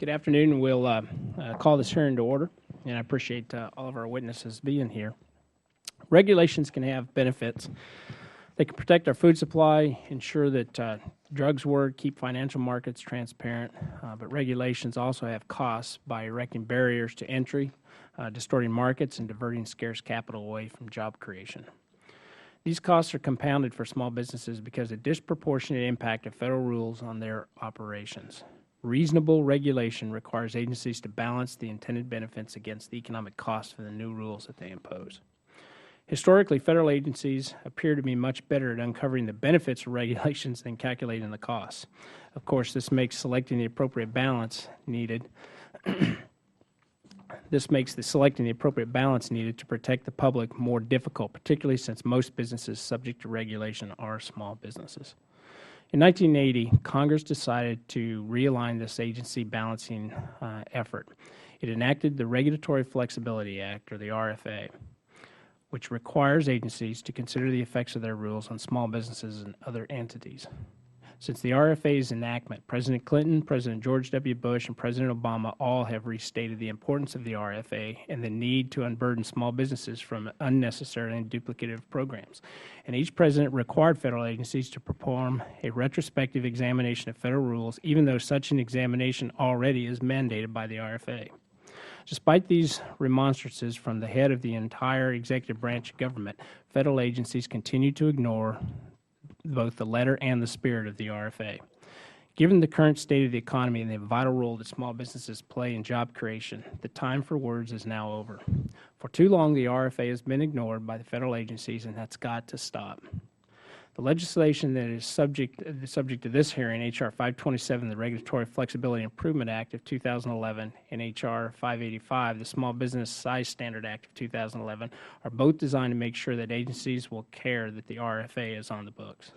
Good afternoon. We'll call this hearing to order, and I appreciate all of our witnesses being here. Regulations can have benefits. They can protect our food supply, ensure that drugs work, keep financial markets transparent, but regulations also have costs by erecting barriers to entry, distorting markets, and diverting scarce capital away from job creation. These costs are compounded for small businesses because of the disproportionate impact of federal rules on their operations. Reasonable regulation requires agencies to balance the intended benefits against the economic costs of the new rules that they impose. Historically, federal agencies appear to be much better at uncovering the benefits of regulations than calculating the costs. Of course, this makes selecting the appropriate balance needed to protect the public more difficult, particularly since most businesses subject to regulation are small businesses. In 1980, Congress decided to realign this agency balancing effort. It enacted the Regulatory Flexibility Act, or the RFA, which requires agencies to consider the effects of their rules on small businesses and other entities. Since the RFA's enactment, President Clinton, President George W. Bush, and President Obama all have restated the importance of the RFA and the need to unburden small businesses from unnecessary and duplicative programs. And each president required federal agencies to perform a retrospective examination of federal rules, even though such an examination already is mandated by the RFA. Despite these remonstrances from the head of the entire executive branch of government, federal agencies continue to ignore both the letter and the spirit of the RFA. Given the current state of the economy and the vital role that small businesses play in job creation, the time for words is now over. For too long, the RFA has been ignored by the federal agencies, and that's got to stop. The legislation that is subject to this hearing, H.R. 527, the Regulatory Flexibility Improvement Act of 2011, and H.R. 585, the Small Business Size Standard Act of 2011, are both designed to make sure that agencies will care that the RFA is on the books.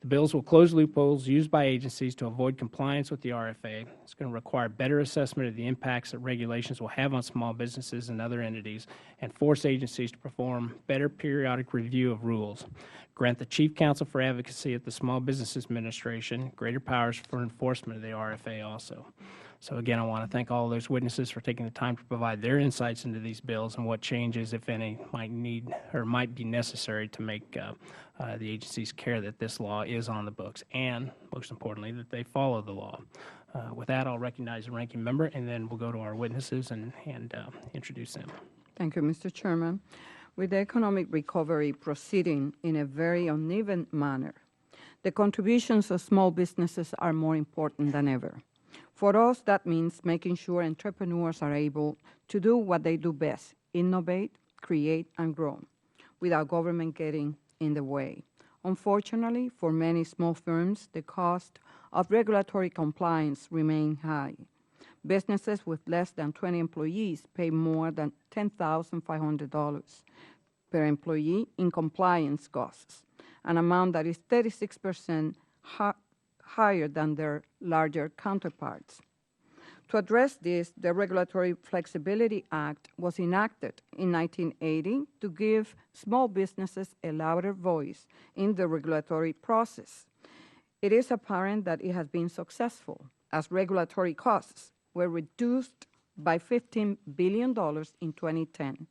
The bills will close loopholes used by agencies to avoid compliance with the RFA. It's going to require better assessment of the impacts that regulations will have on small businesses and other entities, and force agencies to perform better periodic review of rules. Grant the Chief Counsel for Advocacy at the Small Business Administration greater powers for enforcement of the RFA also. So again, I want to thank all those witnesses for taking the time to provide their insights into these bills and what changes, if any, might be necessary to make the agencies care that this law is on the books, and most importantly, that they follow the law. With that, I'll recognize the ranking member, and then we'll go to our witnesses and introduce them. Thank you, Mr. Chairman. With the economic recovery proceeding in a very uneven manner, the contributions of small businesses are more important than ever. For us, that means making sure entrepreneurs are able to do what they do best: innovate, create, and grow, without government getting in the way. Unfortunately, for many small firms, the cost of regulatory compliance remain high. Businesses with less than 20 employees pay more than $10,500 per employee in compliance costs, an amount that is 36% higher than their larger counterparts. To address this, the Regulatory Flexibility Act was enacted in 1980 to give small businesses a louder voice in the regulatory process. It is apparent that it has been successful, as regulatory costs were reduced by $15 billion in 2010.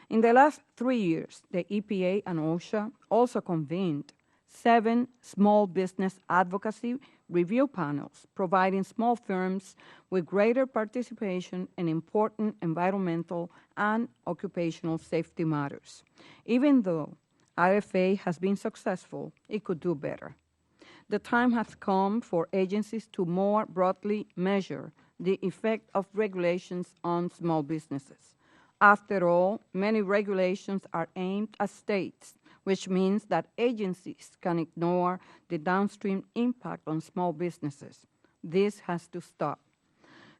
In the last 3 years, the EPA and OSHA also convened 7 small business advocacy review panels, providing small firms with greater participation in important environmental and occupational safety matters. Even though RFA has been successful, it could do better. The time has come for agencies to more broadly measure the effect of regulations on small businesses. After all, many regulations are aimed at states, which means that agencies can ignore the downstream impact on small businesses. This has to stop.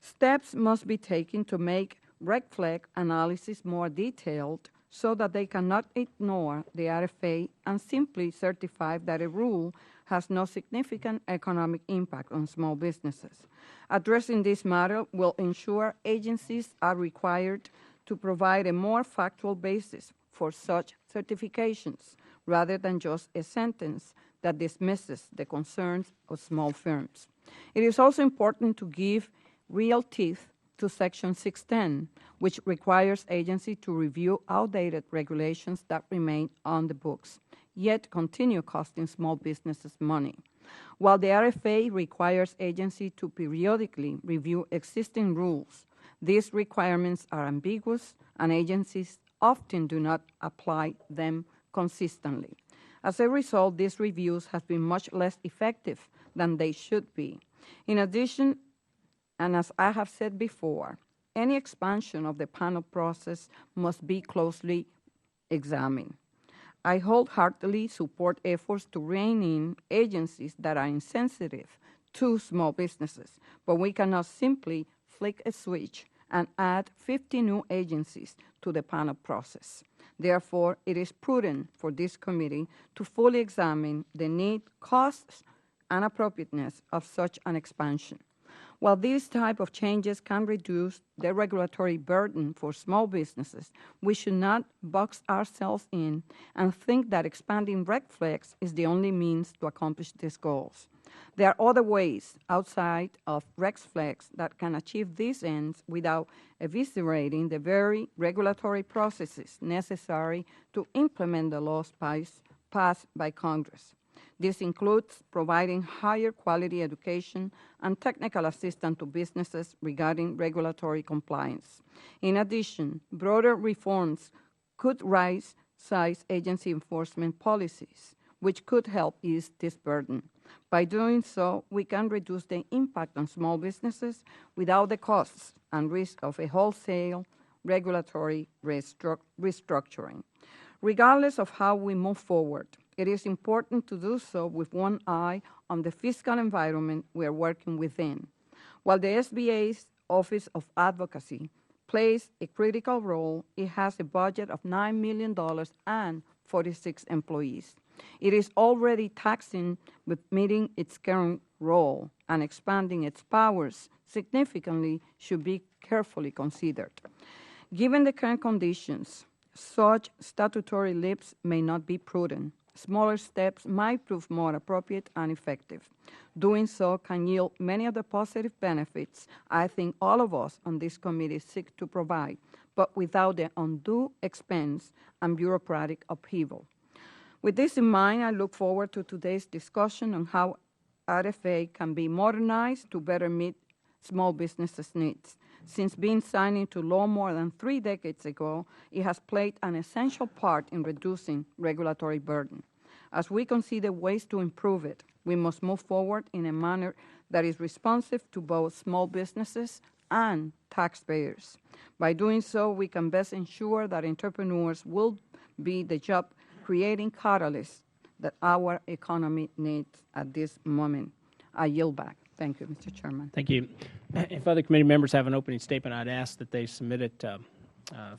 Steps must be taken to make red flag analysis more detailed so that they cannot ignore the RFA and simply certify that a rule has no significant economic impact on small businesses. Addressing this matter will ensure agencies are required to provide a more factual basis for such certifications, rather than just a sentence that dismisses the concerns of small firms. It is also important to give real teeth to Section 610, which requires agency to review outdated regulations that remain on the books, yet continue costing small businesses money. While the RFA requires agency to periodically review existing rules, these requirements are ambiguous and agencies often do not apply them consistently. As a result, these reviews have been much less effective than they should be. In addition, and as I have said before, any expansion of the panel process must be closely examined. I wholeheartedly support efforts to rein in agencies that are insensitive to small businesses, but we cannot simply flick a switch and add 50 new agencies to the panel process. Therefore, it is prudent for this committee to fully examine the need, costs, and appropriateness of such an expansion. While these type of changes can reduce the regulatory burden for small businesses, we should not box ourselves in and think that expanding reg flex is the only means to accomplish these goals. There are other ways outside of reg flex that can achieve these ends without eviscerating the very regulatory processes necessary to implement the laws passed by Congress. This includes providing higher quality education and technical assistance to businesses regarding regulatory compliance. In addition, broader reforms could right-size agency enforcement policies, which could help ease this burden. By doing so, we can reduce the impact on small businesses without the costs and risk of a wholesale regulatory restructuring. Regardless of how we move forward, it is important to do so with one eye on the fiscal environment we are working within. While the SBA's Office of Advocacy plays a critical role, it has a budget of $9 million and 46 employees. It is already taxing with meeting its current role, and expanding its powers significantly should be carefully considered. Given the current conditions, such statutory leaps may not be prudent. Smaller steps might prove more appropriate and effective. Doing so can yield many of the positive benefits I think all of us on this committee seek to provide, but without the undue expense and bureaucratic upheaval. With this in mind, I look forward to today's discussion on how RFA can be modernized to better meet small businesses' needs. Since being signed into law more than 3 decades ago, it has played an essential part in reducing regulatory burden. As we consider ways to improve it, we must move forward in a manner that is responsive to both small businesses and taxpayers. By doing so, we can best ensure that entrepreneurs will be the job-creating catalysts that our economy needs at this moment. I yield back. Thank you, Mr. Chairman. Thank you. If other committee members have an opening statement, I'd ask that they submit it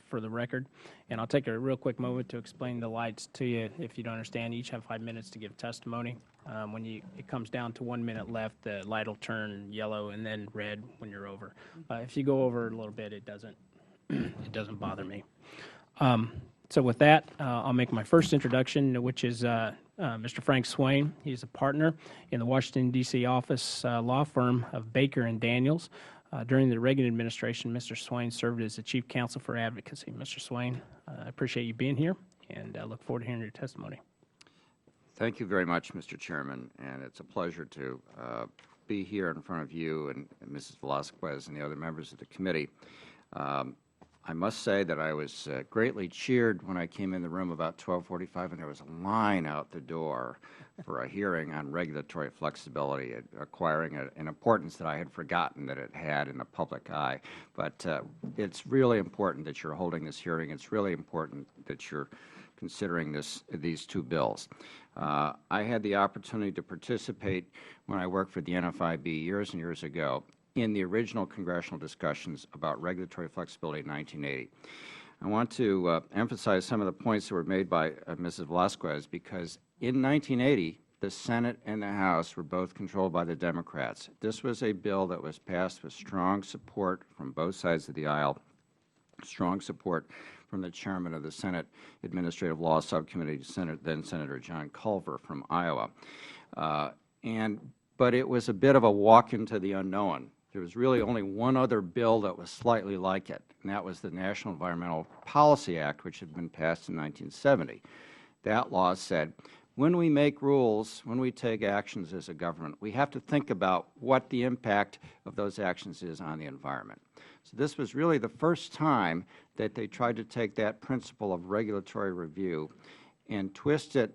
for the record. And I'll take a real quick moment to explain the lights to you. If you don't understand, you each have 5 minutes to give testimony. When it comes down to 1 minute left, the light will turn yellow and then red when you're over. If you go over a little bit, it doesn't bother me. So with that, I'll make my first introduction, which is Mr. Frank Swain. He's a partner in the Washington, D.C. office law firm of Baker & Daniels. During the Reagan administration, Mr. Swain served as the Chief Counsel for Advocacy. Mr. Swain, I appreciate you being here, and I look forward to hearing your testimony. Thank you very much, Mr. Chairman, and it's a pleasure to be here in front of you and Mrs. Velasquez and the other members of the committee. I must say that I was greatly cheered when I came in the room about 12:45, and there was a line out the door for a hearing on regulatory flexibility, acquiring an importance that I had forgotten that it had in the public eye. But it's really important that you're holding this hearing. It's really important that you're considering these two bills. I had the opportunity to participate when I worked for the NFIB years and years ago in the original congressional discussions about regulatory flexibility in 1980. I want to emphasize some of the points that were made by Mrs. Velasquez, because in 1980, the Senate and the House were both controlled by the Democrats. This was a bill that was passed with strong support from both sides of the aisle, strong support from the chairman of the Senate Administrative Law Subcommittee, then Senator John Culver from Iowa. But it was a bit of a walk into the unknown. there was really only one other bill that was slightly like it, and that was the National Environmental Policy Act, which had been passed in 1970. That law said, when we make rules, when we take actions as a government, we have to think about what the impact of those actions is on the environment. So this was really the first time that they tried to take that principle of regulatory review and twist it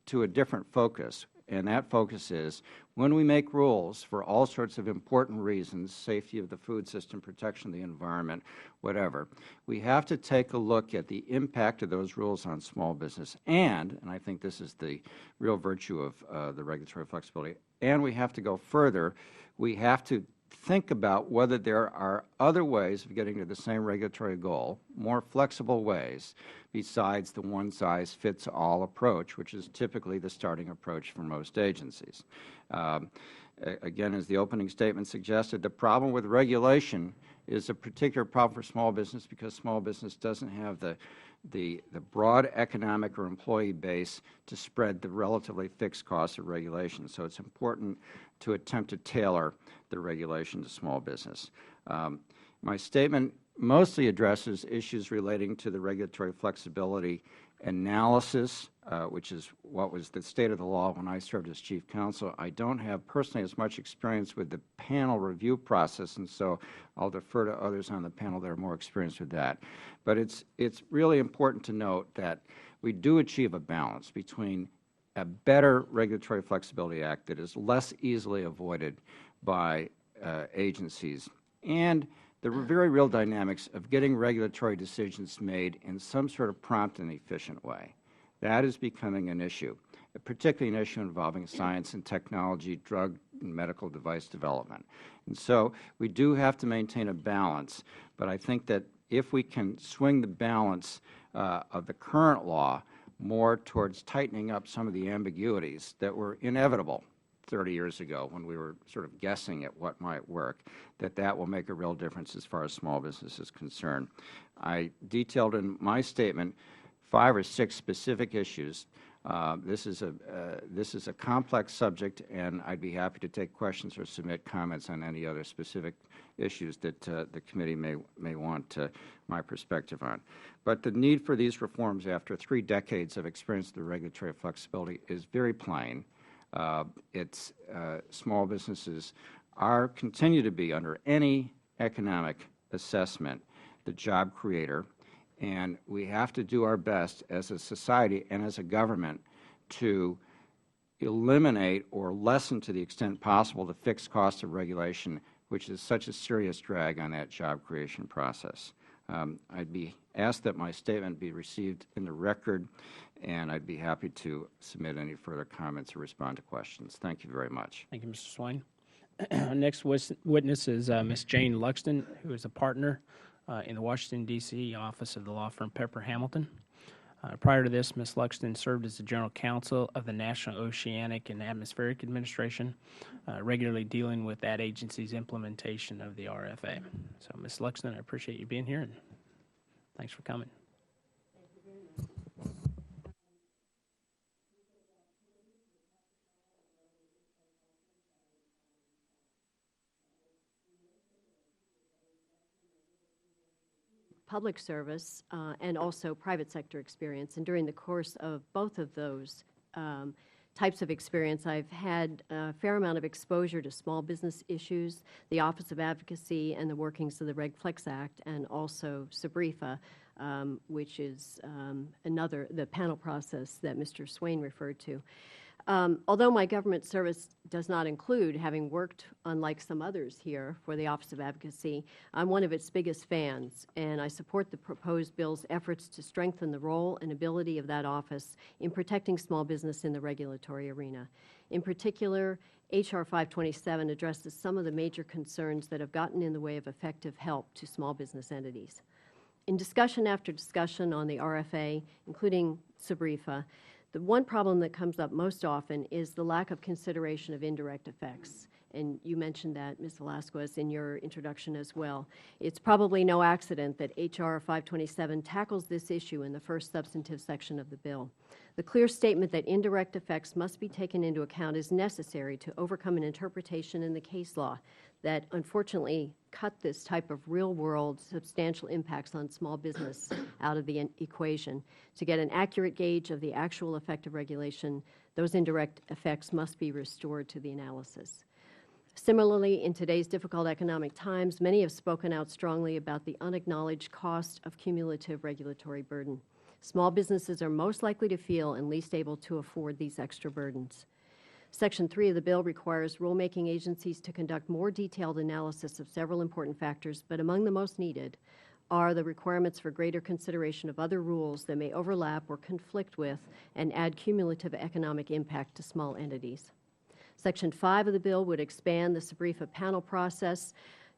to a different focus. And that focus is, when we make rules for all sorts of important reasons, safety of the food system, protection of the environment, whatever, we have to take a look at the impact of those rules on small business. And I think this is the real virtue of the regulatory flexibility, and we have to go further. We have to think about whether there are other ways of getting to the same regulatory goal, more flexible ways, besides the one-size-fits-all approach, which is typically the starting approach for most agencies. Again, as the opening statement suggested, the problem with regulation is a particular problem for small business because small business doesn't have the broad economic or employee base to spread the relatively fixed costs of regulation. So it's important to attempt to tailor the regulation to small business. My statement mostly addresses issues relating to the regulatory flexibility analysis, which is what was the state of the law when I served as Chief Counsel. I don't have personally as much experience with the panel review process, and so I'll defer to others on the panel that are more experienced with that. But it's really important to note that we do achieve a balance between a better Regulatory Flexibility Act that is less easily avoided by agencies and the very real dynamics of getting regulatory decisions made in some sort of prompt and efficient way. That is becoming an issue, particularly an issue involving science and technology, drug and medical device development. And so we do have to maintain a balance, but I think that if we can swing the balance of the current law more towards tightening up some of the ambiguities that were inevitable 30 years ago when we were sort of guessing at what might work, that will make a real difference as far as small business is concerned. I detailed in my statement 5 or 6 specific issues. This is a complex subject, and I'd be happy to take questions or submit comments on any other specific issues that the committee may want my perspective on. But the need for these reforms after 3 decades of experience with the regulatory flexibility is very plain. Small businesses continue to be, under any economic assessment, the job creator, and we have to do our best as a society and as a government to eliminate or lessen to the extent possible the fixed cost of regulation, which is such a serious drag on that job creation process. I'd be asked that my statement be received in the record, and I'd be happy to submit any further comments or respond to questions. Thank you very much. Thank you, Mr. Swain. Our next witness is Ms. Jane Luxton, who is a partner in the Washington, D.C. office of the law firm Pepper Hamilton. Prior to this, Ms. Luxton served as the General Counsel of the National Oceanic and Atmospheric Administration, regularly dealing with that agency's implementation of the RFA. So, Ms. Luxton, I appreciate you being here, and thanks for coming. Public service and also private sector experience. And during the course of both of those types of experience, I've had a fair amount of exposure to small business issues, the Office of Advocacy and the workings of the Reg Flex Act, and also SBREFA, which is the panel process that Mr. Swain referred to. Although my government service does not include having worked, unlike some others here, for the Office of Advocacy, I'm one of its biggest fans, and I support the proposed bill's efforts to strengthen the role and ability of that office in protecting small business in the regulatory arena. In particular, H.R. 527 addresses some of the major concerns that have gotten in the way of effective help to small business entities. In discussion after discussion on the RFA, including SBREFA, the one problem that comes up most often is the lack of consideration of indirect effects. and you mentioned that, Ms. Velasquez, in your introduction as well. It's probably no accident that H.R. 527 tackles this issue in the first substantive section of the bill. The clear statement that indirect effects must be taken into account is necessary to overcome an interpretation in the case law that unfortunately cut this type of real-world substantial impacts on small business out of the equation. To get an accurate gauge of the actual effect of regulation, those indirect effects must be restored to the analysis. Similarly, in today's difficult economic times, many have spoken out strongly about the unacknowledged cost of cumulative regulatory burden. Small businesses are most likely to feel and least able to afford these extra burdens. Section 3 of the bill requires rulemaking agencies to conduct more detailed analysis of several important factors, but among the most needed are the requirements for greater consideration of other rules that may overlap or conflict with and add cumulative economic impact to small entities. Section 5 of the bill would expand the SBREFA panel process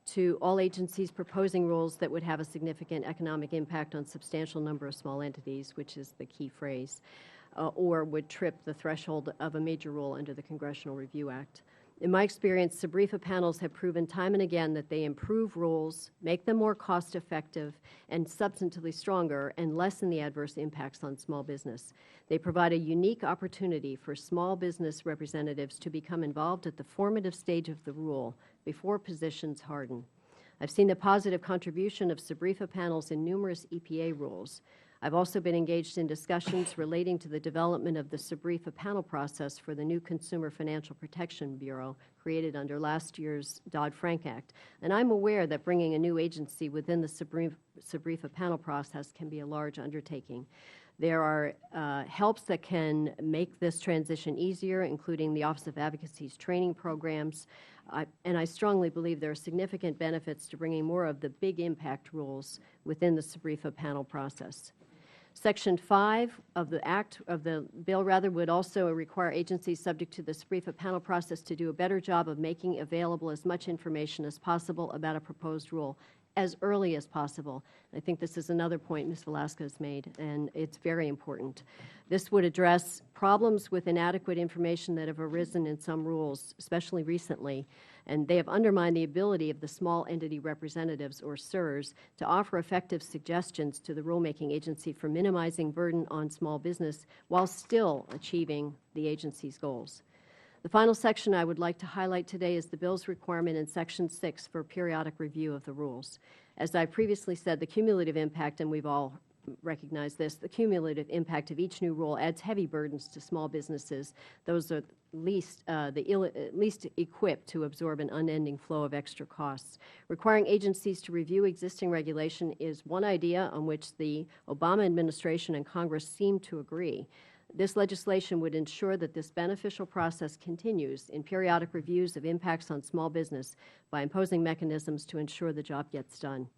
to all agencies proposing rules that would have a significant economic impact on substantial number of small entities, which is the key phrase, or would trip the threshold of a major rule under the Congressional Review Act. In my experience, SBREFA panels have proven time and again that they improve rules, make them more cost-effective and substantively stronger, and lessen the adverse impacts on small business. They provide a unique opportunity for small business representatives to become involved at the formative stage of the rule before positions harden. I've seen the positive contribution of SBREFA panels in numerous EPA rules. I've also been engaged in discussions relating to the development of the SBREFA panel process for the new Consumer Financial Protection Bureau created under last year's Dodd-Frank Act. And I'm aware that bringing a new agency within the SBREFA panel process can be a large undertaking. There are helps that can make this transition easier, including the Office of Advocacy's training programs, and I strongly believe there are significant benefits to bringing more of the big impact rules within the SBREFA panel process. Section 5 of the bill would also require agencies subject to the SBREFA panel process to do a better job of making available as much information as possible about a proposed rule as early as possible. I think this is another point Ms. Velasquez made, and it's very important. This would address problems with inadequate information that have arisen in some rules, especially recently, and they have undermined the ability of the small entity representatives, or SERS, to offer effective suggestions to the rulemaking agency for minimizing burden on small business while still achieving the agency's goals. The final section I would like to highlight today is the bill's requirement in Section 6 for periodic review of the rules. As I previously said, the cumulative impact, and we've all recognized this, the cumulative impact of each new rule adds heavy burdens to small businesses. Those are least equipped to absorb an unending flow of extra costs. Requiring agencies to review existing regulation is one idea on which the Obama administration and Congress seem to agree. This legislation would ensure that this beneficial process continues in periodic reviews of impacts on small business by imposing mechanisms to ensure the job gets done.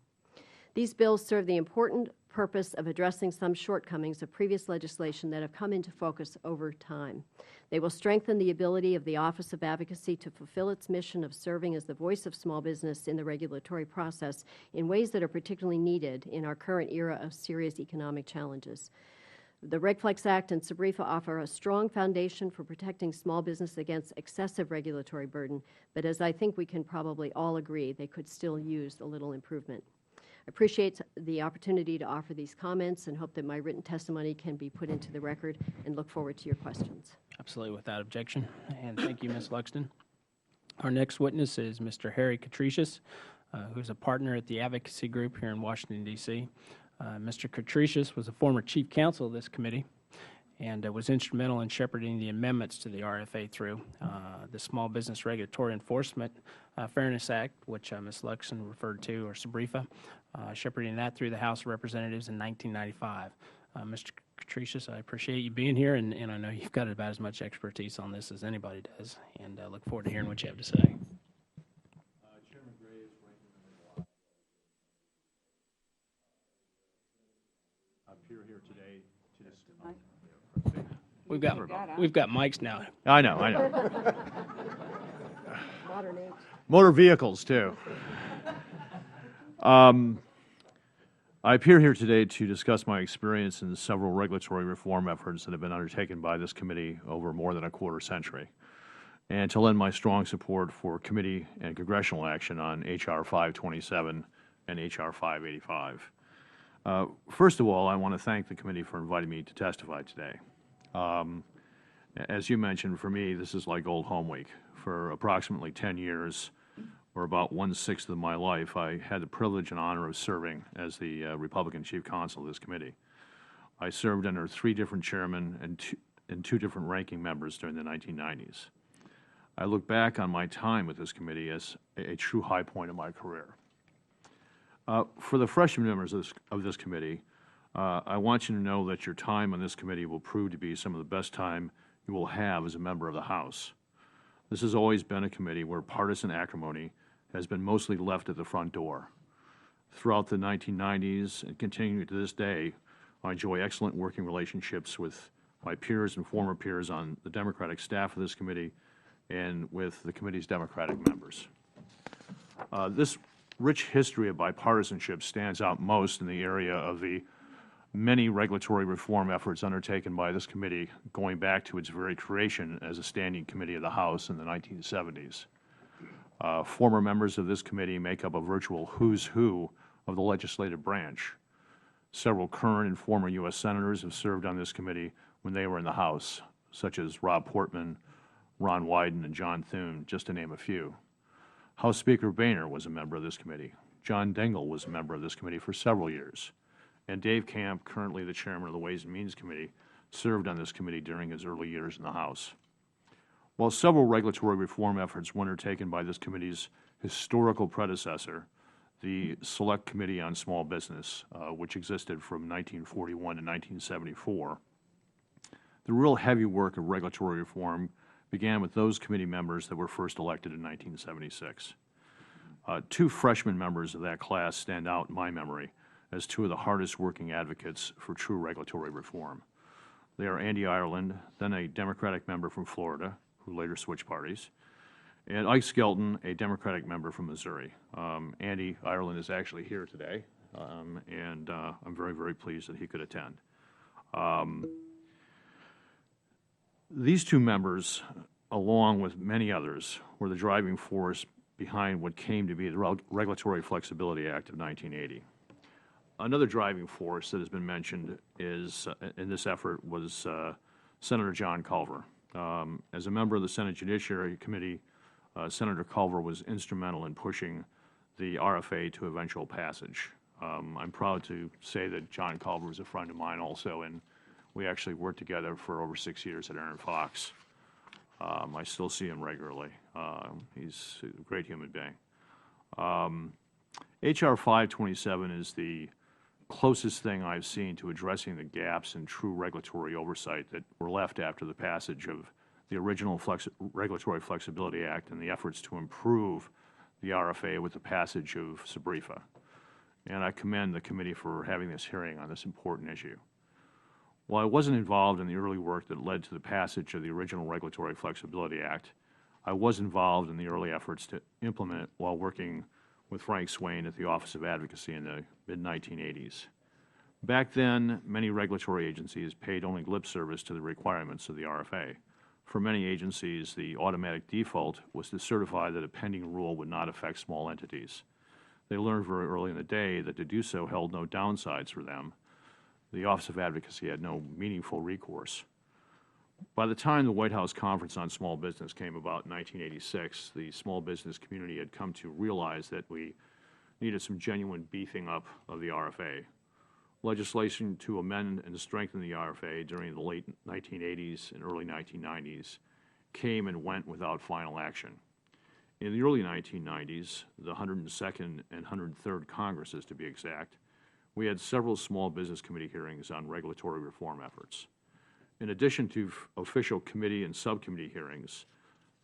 These bills serve the important purpose of addressing some shortcomings of previous legislation that have come into focus over time. They will strengthen the ability of the Office of Advocacy to fulfill its mission of serving as the voice of small business in the regulatory process in ways that are particularly needed in our current era of serious economic challenges. The RegFlex Act and SBREFA offer a strong foundation for protecting small business against excessive regulatory burden, but as I think we can probably all agree, they could still use a little improvement. I appreciate the opportunity to offer these comments and hope that my written testimony can be put into the record, and look forward to your questions. Absolutely, without objection. And thank you, Ms. Luxton. Our next witness is Mr. Harry Catricius, who is a partner at the Advocacy Group here in Washington, D.C. Mr. Catricius was a former Chief Counsel of this committee and was instrumental in shepherding the amendments to the RFA through the Small Business Regulatory Enforcement Fairness Act, which Ms. Luxton referred to, or SBREFA, shepherding that through the House of Representatives in 1995. Mr. Catricius, I appreciate you being here, and I know you've got about as much expertise on this as anybody does, and I look forward to hearing what you have to say. Chairman Gray is ranking member. I appear here today to discuss. We've got mics now. I know. Modern age. Motor vehicles, too. I appear here today to discuss my experience in several regulatory reform efforts that have been undertaken by this committee over more than a quarter century. and to lend my strong support for committee and congressional action on H.R. 527 and H.R. 585. First of all, I want to thank the committee for inviting me to testify today. As you mentioned, for me, this is like old home week. For approximately 10 years, or about 1/6 of my life, I had the privilege and honor of serving as the Republican Chief Counsel of this committee. I served under 3 different chairmen and 2 different ranking members during the 1990s. I look back on my time with this committee as a true high point of my career. For the freshman members of this committee, I want you to know that your time on this committee will prove to be some of the best time you will have as a member of the House. This has always been a committee where partisan acrimony has been mostly left at the front door. Throughout the 1990s and continuing to this day, I enjoy excellent working relationships with my peers and former peers on the Democratic staff of this committee and with the committee's Democratic members. This rich history of bipartisanship stands out most in the area of the many regulatory reform efforts undertaken by this committee going back to its very creation as a standing committee of the House in the 1970s. Former members of this committee make up a virtual who's who of the legislative branch. Several current and former U.S. Senators have served on this committee when they were in the House, such as Rob Portman, Ron Wyden, and John Thune, just to name a few. House Speaker Boehner was a member of this committee. John Dingell was a member of this committee for several years. And Dave Camp, currently the chairman of the Ways and Means Committee, served on this committee during his early years in the House. While several regulatory reform efforts were undertaken by this committee's historical predecessor, the Select Committee on Small Business, which existed from 1941 to 1974, the real heavy work of regulatory reform began with those committee members that were first elected in 1976. 2 freshman members of that class stand out in my memory as 2 of the hardest working advocates for true regulatory reform. They are Andy Ireland, then a Democratic member from Florida, who later switched parties, and Ike Skelton, a Democratic member from Missouri. Andy Ireland is actually here today, and I'm very, very pleased that he could attend. These 2 members, along with many others, were the driving force behind what came to be the Regulatory Flexibility Act of 1980. Another driving force that has been mentioned is, in this effort was Senator John Culver. As a member of the Senate Judiciary Committee, Senator Culver was instrumental in pushing the RFA to eventual passage. I'm proud to say that John Culver is a friend of mine also, and we actually worked together for over 6 years at Aaron Fox. I still see him regularly. He's a great human being. H.R. 527 is the closest thing I've seen to addressing the gaps in true regulatory oversight that were left after the passage of the original Regulatory Flexibility Act and the efforts to improve the RFA with the passage of SBREFA. And I commend the committee for having this hearing on this important issue. While I wasn't involved in the early work that led to the passage of the original Regulatory Flexibility Act, I was involved in the early efforts to implement it while working with Frank Swain at the Office of Advocacy in the mid-1980s. Back then, many regulatory agencies paid only lip service to the requirements of the RFA. For many agencies, the automatic default was to certify that a pending rule would not affect small entities. They learned very early in the day that to do so held no downsides for them. The Office of Advocacy had no meaningful recourse. By the time the White House Conference on Small Business came about in 1986, the small business community had come to realize that we needed some genuine beefing up of the RFA. Legislation to amend and strengthen the RFA during the late 1980s and early 1990s came and went without final action. In the early 1990s, the 102nd and 103rd Congresses to be exact, we had several small business committee hearings on regulatory reform efforts. In addition to official committee and subcommittee hearings,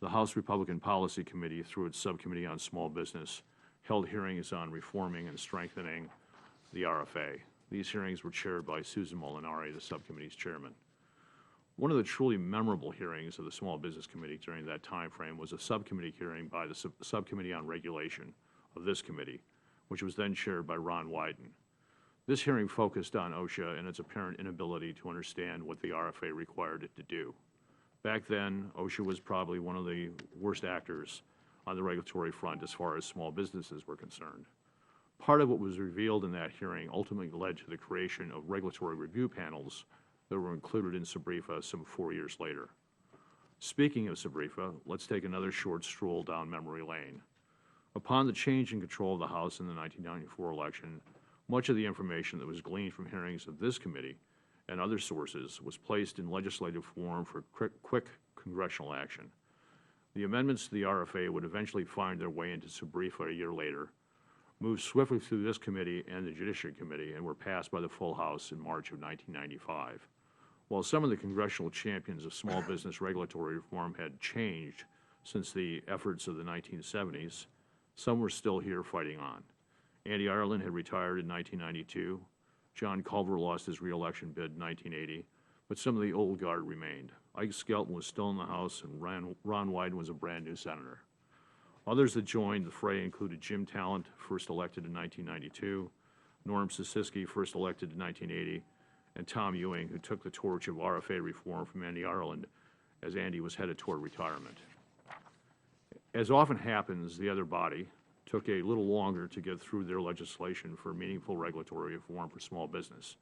the House Republican Policy Committee, through its Subcommittee on Small Business, held hearings on reforming and strengthening the RFA. These hearings were chaired by Susan Molinari, the subcommittee's chairman. One of the truly memorable hearings of the Small Business Committee during that time frame was a subcommittee hearing by the Subcommittee on Regulation of this committee, which was then chaired by Ron Wyden. This hearing focused on OSHA and its apparent inability to understand what the RFA required it to do. Back then, OSHA was probably one of the worst actors on the regulatory front as far as small businesses were concerned. Part of what was revealed in that hearing ultimately led to the creation of regulatory review panels that were included in SBREFA some 4 years later. Speaking of SBREFA, let's take another short stroll down memory lane. Upon the change in control of the House in the 1994 election, much of the information that was gleaned from hearings of this committee and other sources was placed in legislative form for quick congressional action. The amendments to the RFA would eventually find their way into SBREFA a year later, moved swiftly through this committee and the Judiciary Committee, and were passed by the full House in March of 1995. While some of the congressional champions of small business regulatory reform had changed since the efforts of the 1970s, some were still here fighting on. Andy Ireland had retired in 1992. John Culver lost his reelection bid in 1980, but some of the old guard remained. Ike Skelton was still in the House, and Ron Wyden was a brand-new senator. Others that joined the fray included Jim Talent, first elected in 1992, Norm Sisiski, first elected in 1980, and Tom Ewing, who took the torch of RFA reform from Andy Ireland as Andy was headed toward retirement. As often happens, the other body took a little longer to get through their legislation for meaningful regulatory reform for small business.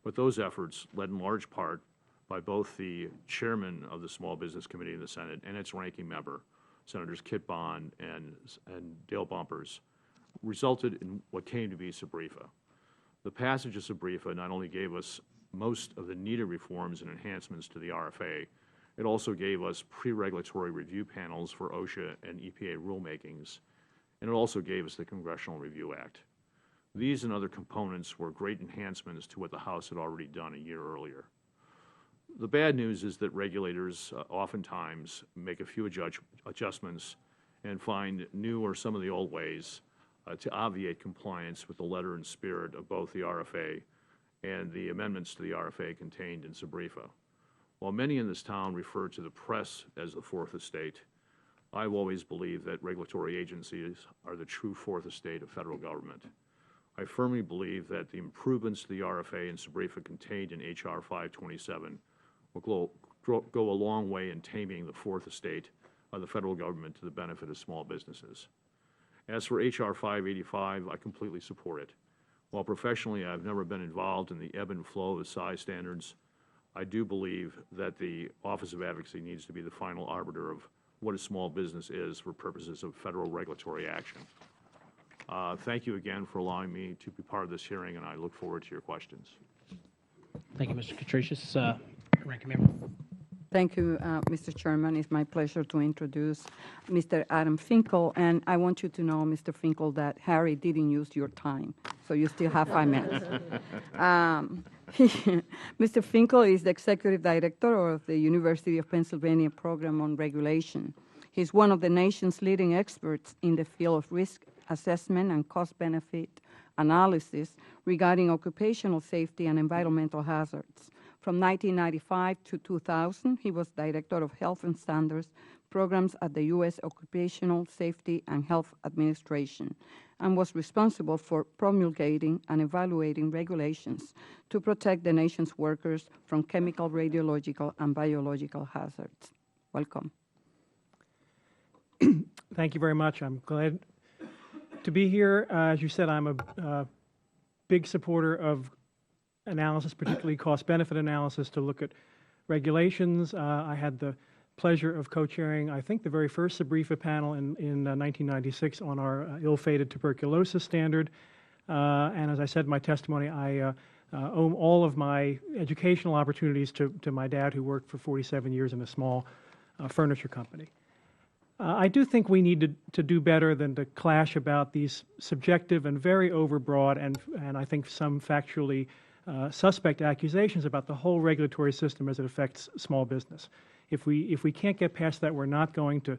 But those efforts, led in large part by both the chairman of the Small Business Committee in the Senate and its ranking member, Senators Kit Bond and Dale Bumpers, resulted in what came to be SBREFA. The passage of SBREFA not only gave us most of the needed reforms and enhancements to the RFA, it also gave us pre-regulatory review panels for OSHA and EPA rulemakings, and it also gave us the Congressional Review Act. These and other components were great enhancements to what the House had already done a year earlier. The bad news is that regulators oftentimes make a few adjustments and find new or some of the old ways to obviate compliance with the letter and spirit of both the RFA and the amendments to the RFA contained in SBREFA. While many in this town refer to the press as the fourth estate, I've always believed that regulatory agencies are the true fourth estate of federal government. I firmly believe that the improvements to the RFA and SBREFA contained in H.R. 527 will go a long way in taming the fourth estate of the federal government to the benefit of small businesses. As for H.R. 585, I completely support it. While professionally I've never been involved in the ebb and flow of size standards, I do believe that the Office of Advocacy needs to be the final arbiter of what a small business is for purposes of federal regulatory action. Thank you again for allowing me to be part of this hearing, and I look forward to your questions. Thank you, Mr. Katricius. Ranking Member. Thank you, Mr. Chairman. It's my pleasure to introduce Mr. Adam Finkel. And I want you to know, Mr. Finkel, that Harry didn't use your time, so you still have 5 minutes. Mr. Finkel is the Executive Director of the University of Pennsylvania Program on Regulation. He's one of the nation's leading experts in the field of risk assessment and cost-benefit analysis regarding occupational safety and environmental hazards. From 1995 to 2000, he was Director of Health and Standards Programs at the U.S. Occupational Safety and Health Administration and was responsible for promulgating and evaluating regulations to protect the nation's workers from chemical, radiological, and biological hazards. Welcome. Thank you very much. I'm glad to be here. As you said, I'm a big supporter of analysis, particularly cost-benefit analysis, to look at regulations. I had the pleasure of co-chairing, I think, the very first SBREFA panel in 1996 on our ill-fated tuberculosis standard. And as I said in my testimony, I owe all of my educational opportunities to my dad, who worked for 47 years in a small furniture company. I do think we need to do better than to clash about these subjective and very overbroad and I think some factually suspect accusations about the whole regulatory system as it affects small business. If we can't get past that, we're not going to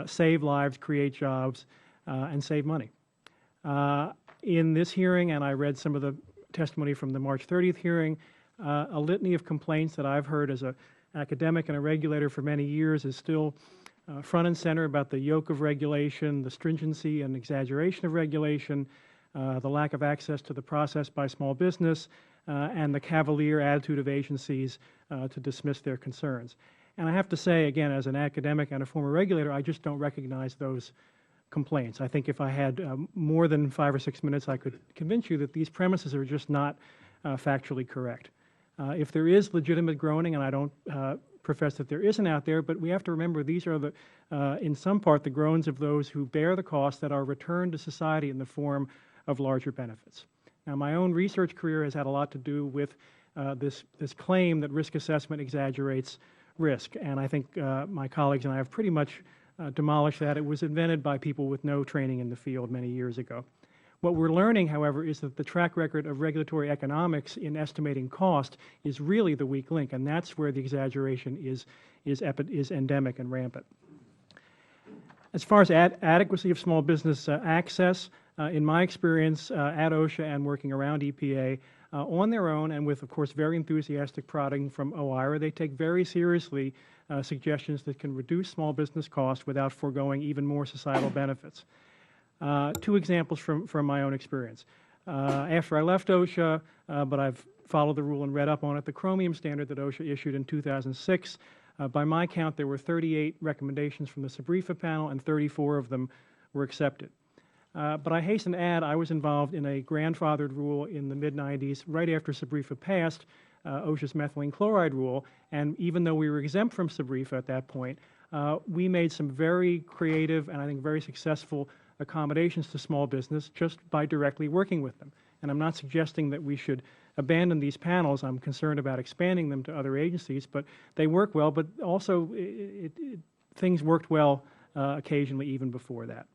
save lives, create jobs, and save money. In this hearing, and I read some of the testimony from the March 30th hearing, a litany of complaints that I've heard as an academic and a regulator for many years is still front and center about the yoke of regulation, the stringency and exaggeration of regulation, the lack of access to the process by small business, and the cavalier attitude of agencies to dismiss their concerns. And I have to say, again, as an academic and a former regulator, I just don't recognize those complaints. I think if I had more than 5 or 6 minutes, I could convince you that these premises are just not factually correct. If there is legitimate groaning, and I don't profess that there isn't out there, but we have to remember these are the, in some part, the groans of those who bear the costs that are returned to society in the form of larger benefits. Now, my own research career has had a lot to do with this claim that risk assessment exaggerates risk, and I think my colleagues and I have pretty much demolished that. It was invented by people with no training in the field many years ago. What we're learning, however, is that the track record of regulatory economics in estimating cost is really the weak link, and that's where the exaggeration is endemic and rampant. As far as adequacy of small business access, in my experience at OSHA and working around EPA, on their own and with, of course, very enthusiastic prodding from OIRA, they take very seriously suggestions that can reduce small business costs without foregoing even more societal benefits. 2 examples from my own experience. After I left OSHA, but I've followed the rule and read up on it, the chromium standard that OSHA issued in 2006, by my count, there were 38 recommendations from the SBREFA panel, and 34 of them were accepted. But I hasten to add, I was involved in a grandfathered rule in the mid-90s, right after SBREFA passed OSHA's methylene chloride rule, and even though we were exempt from SBREFA at that point, we made some very creative and I think very successful accommodations to small business just by directly working with them. And I'm not suggesting that we should abandon these panels. I'm concerned about expanding them to other agencies, but they work well, but also things worked well occasionally even before that.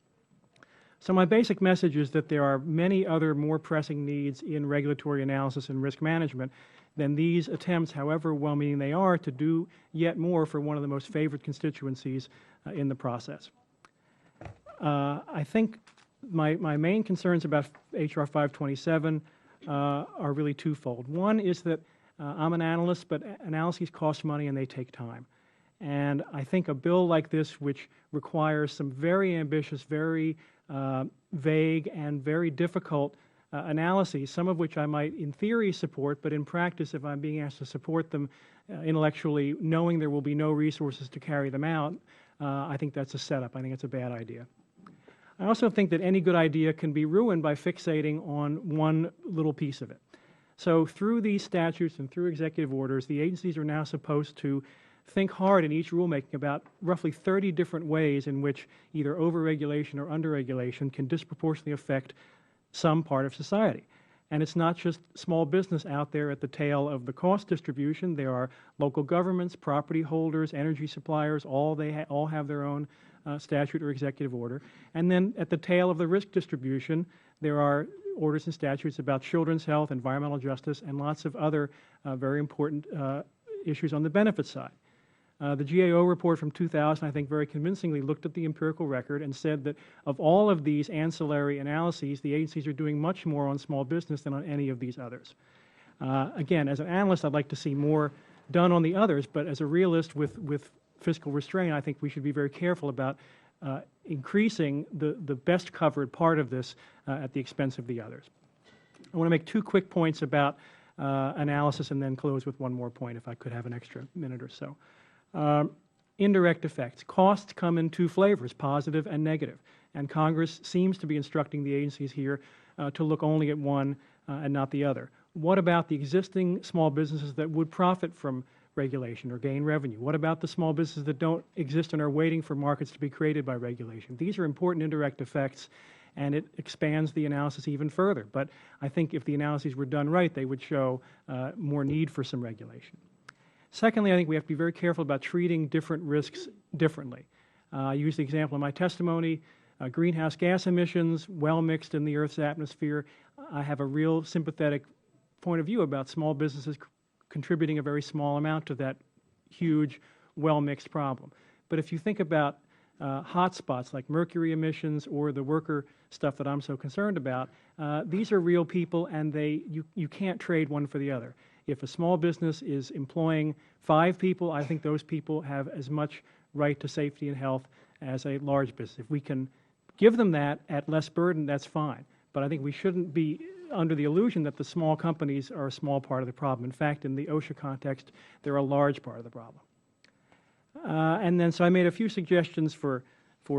So my basic message is that there are many other more pressing needs in regulatory analysis and risk management than these attempts, however well-meaning they are, to do yet more for one of the most favored constituencies in the process. I think my main concerns about H.R. 527 are really twofold. One is that I'm an analyst, but analyses cost money and they take time. And I think a bill like this, which requires some very ambitious, very vague, and very difficult analyses, some of which I might in theory support, but in practice, if I'm being asked to support them intellectually, knowing there will be no resources to carry them out, I think that's a setup. I think it's a bad idea. I also think that any good idea can be ruined by fixating on one little piece of it. So through these statutes and through executive orders, the agencies are now supposed to think hard in each rulemaking about roughly 30 different ways in which either overregulation or underregulation can disproportionately affect some part of society. And it's not just small business out there at the tail of the cost distribution. There are local governments, property holders, energy suppliers, all have their own statute or executive order. And then at the tail of the risk distribution, there are orders and statutes about children's health, environmental justice, and lots of other very important issues on the benefit side. The GAO report from 2000, I think, very convincingly looked at the empirical record and said that of all of these ancillary analyses, the agencies are doing much more on small business than on any of these others. Again, as an analyst, I'd like to see more done on the others, but as a realist with fiscal restraint, I think we should be very careful about increasing the best covered part of this at the expense of the others. I want to make 2 quick points about analysis and then close with one more point if I could have an extra minute or so. Indirect effects. Costs come in 2 flavors, positive and negative, and Congress seems to be instructing the agencies here to look only at one and not the other. What about the existing small businesses that would profit from regulation or gain revenue? What about the small businesses that don't exist and are waiting for markets to be created by regulation? These are important indirect effects, and it expands the analysis even further. But I think if the analyses were done right, they would show more need for some regulation. Secondly, I think we have to be very careful about treating different risks differently. I used the example in my testimony, greenhouse gas emissions, well mixed in the Earth's atmosphere. I have a real sympathetic point of view about small businesses contributing a very small amount to that huge, well-mixed problem. But if you think about hot spots like mercury emissions or the worker stuff that I'm so concerned about, these are real people, and you can't trade one for the other. If a small business is employing 5 people, I think those people have as much right to safety and health as a large business. If we can give them that at less burden, that's fine. But I think we shouldn't be under the illusion that the small companies are a small part of the problem. In fact, in the OSHA context, they're a large part of the problem. And then so I made a few suggestions for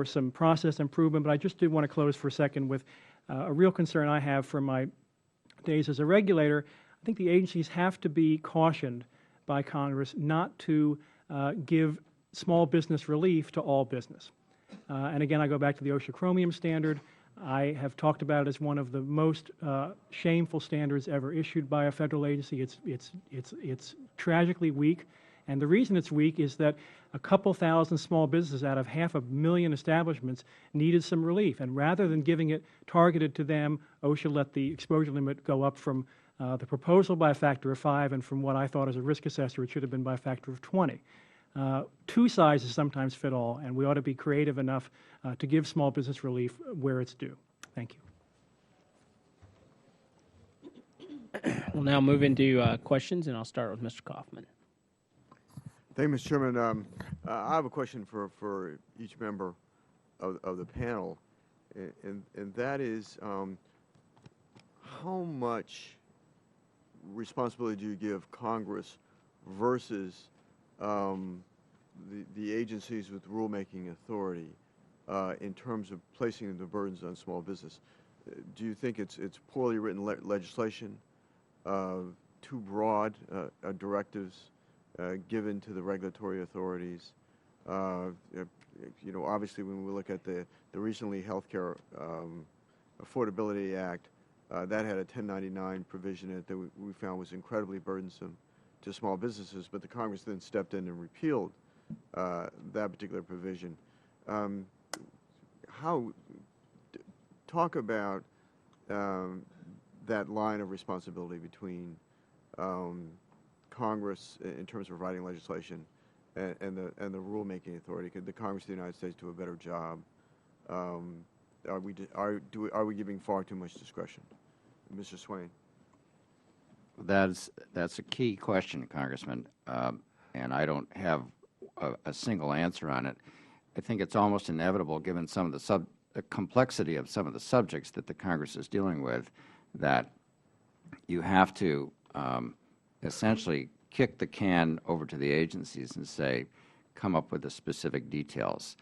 some process improvement, but I just did want to close for a second with a real concern I have from my days as a regulator. I think the agencies have to be cautioned by Congress not to give small business relief to all business. And again, I go back to the OSHA Chromium standard. I have talked about it as one of the most shameful standards ever issued by a federal agency. It's tragically weak, and the reason it's weak is that a couple thousand small businesses out of 500,000 establishments needed some relief, and rather than giving it targeted to them, OSHA let the exposure limit go up from the proposal by a factor of 5, and from what I thought as a risk assessor, it should have been by a factor of 20. Two sizes sometimes fit all, and we ought to be creative enough to give small business relief where it's due. Thank you. We'll now move into questions, and I'll start with Mr. Kaufman. Thank you, Mr. Chairman. I have a question for each member of the panel, and that is, how much responsibility do you give Congress versus the agencies with rulemaking authority in terms of placing the burdens on small business? Do you think it's poorly written legislation, too broad directives given to the regulatory authorities? Obviously, when we look at the recently Healthcare Affordability Act, that had a 1099 provision in it that we found was incredibly burdensome to small businesses, but the Congress then stepped in and repealed that particular provision. Talk about that line of responsibility between Congress in terms of writing legislation and the rulemaking authority. Could the Congress of the United States do a better job? Are we giving far too much discretion? Mr. Swain. That's a key question, Congressman, and I don't have a single answer on it. I think it's almost inevitable, given some of the complexity of some of the subjects that the Congress is dealing with, that you have to essentially kick the can over to the agencies and say, come up with the specific details.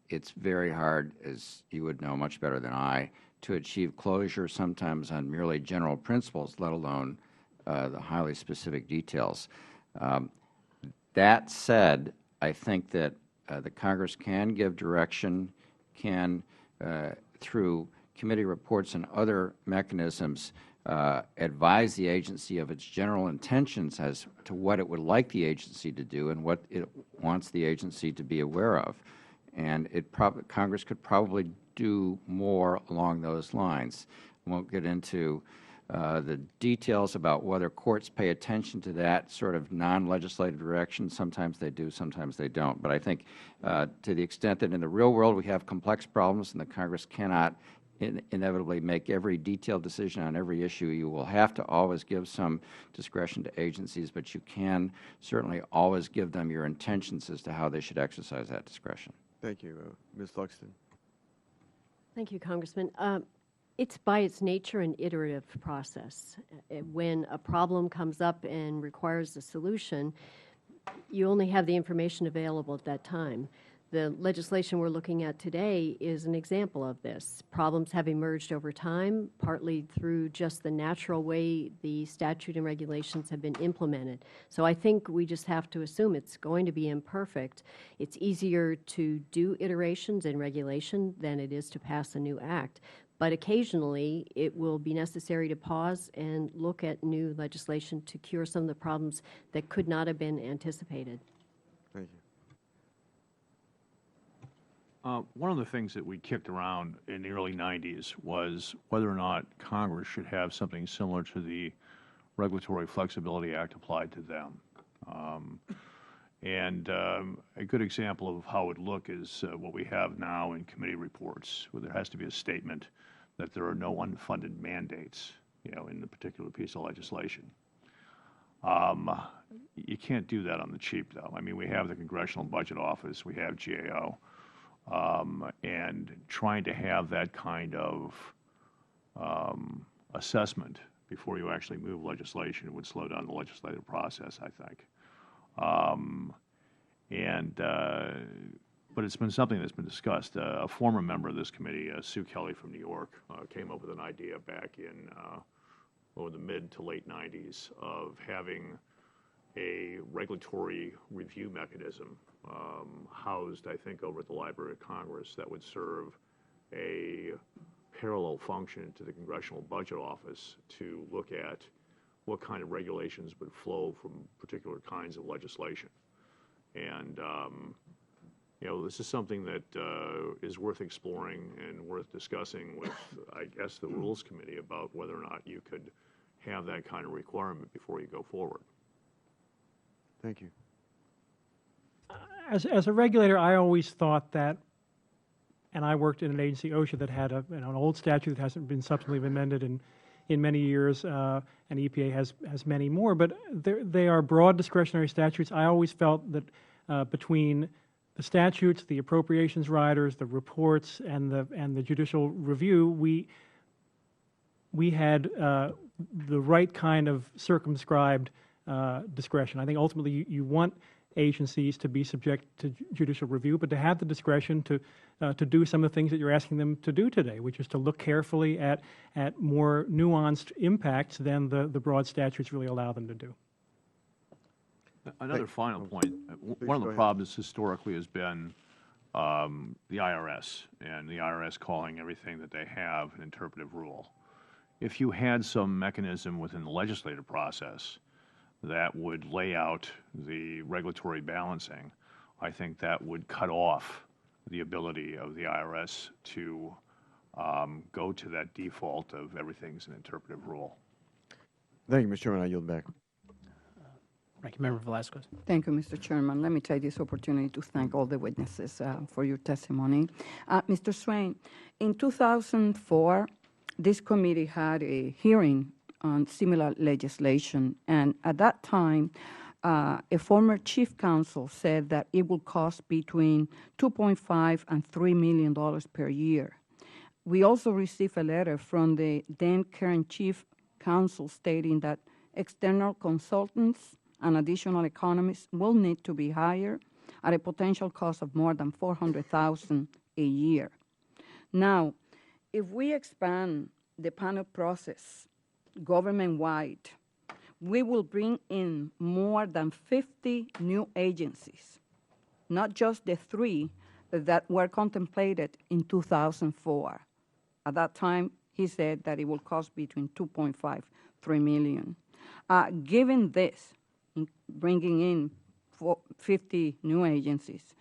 It's very hard, as you would know much better than I, to achieve closure sometimes on merely general principles, let alone the highly specific details. That said, I think that the Congress can give direction, can, through committee reports and other mechanisms, advise the agency of its general intentions as to what it would like the agency to do and what it wants the agency to be aware of. And Congress could probably do more along those lines. I won't get into the details about whether courts pay attention to that sort of non-legislative direction. Sometimes they do, sometimes they don't. But I think to the extent that in the real world we have complex problems and the Congress cannot inevitably make every detailed decision on every issue, you will have to always give some discretion to agencies, but you can certainly always give them your intentions as to how they should exercise that discretion. Thank you. Ms. Luxton. Thank you, Congressman. It's by its nature an iterative process. When a problem comes up and requires a solution, you only have the information available at that time. The legislation we're looking at today is an example of this. Problems have emerged over time, partly through just the natural way the statute and regulations have been implemented. So I think we just have to assume it's going to be imperfect. It's easier to do iterations in regulation than it is to pass a new act. But occasionally, it will be necessary to pause and look at new legislation to cure some of the problems that could not have been anticipated. Thank you. One of the things that we kicked around in the early 90s was whether or not Congress should have something similar to the Regulatory Flexibility Act applied to them. A good example of how it would look is what we have now in committee reports, where there has to be a statement that there are no unfunded mandates, in the particular piece of legislation. You can't do that on the cheap, though. I mean, we have the Congressional Budget Office, we have GAO, and trying to have that kind of assessment before you actually move legislation would slow down the legislative process, I think. And but it's been something that's been discussed. A former member of this committee, Sue Kelly from New York, came up with an idea back in the mid to late 90s of having a regulatory review mechanism housed, I think, over at the Library of Congress that would serve a parallel function to the Congressional Budget Office to look at what kind of regulations would flow from particular kinds of legislation. And this is something that is worth exploring and worth discussing with, I guess, the Rules Committee about whether or not you could have that kind of requirement before you go forward. Thank you. As a regulator, I always thought that, and I worked in an agency, OSHA, that had an old statute that hasn't been substantively amended in many years, and EPA has many more, but they are broad discretionary statutes. I always felt that between the statutes, the appropriations riders, the reports, and the judicial review, we had the right kind of circumscribed discretion. I think ultimately you want agencies to be subject to judicial review, but to have the discretion to do some of the things that you're asking them to do today, which is to look carefully at more nuanced impacts than the broad statutes really allow them to do. Another final point. One of the problems historically has been the IRS, and the IRS calling everything that they have an interpretive rule. If you had some mechanism within the legislative process that would lay out the regulatory balancing, I think that would cut off the ability of the IRS to go to that default of everything's an interpretive rule. Thank you, Mr. Chairman. I yield back. Ranking Member Velasquez. Thank you, Mr. Chairman. Let me take this opportunity to thank all the witnesses for your testimony. Mr. Swain, in 2004, this committee had a hearing on similar legislation, and at that time, a former Chief Counsel said that it will cost between $2.5 and $3 million per year. We also received a letter from the then current Chief Counsel stating that external consultants and additional economists will need to be hired at a potential cost of more than $400,000 a year. Now, if we expand the panel process government-wide, we will bring in more than 50 new agencies, not just the 3 that were contemplated in 2004. At that time, he said that it will cost between $2.5 – $3 million. Given this, bringing in 50 new agencies,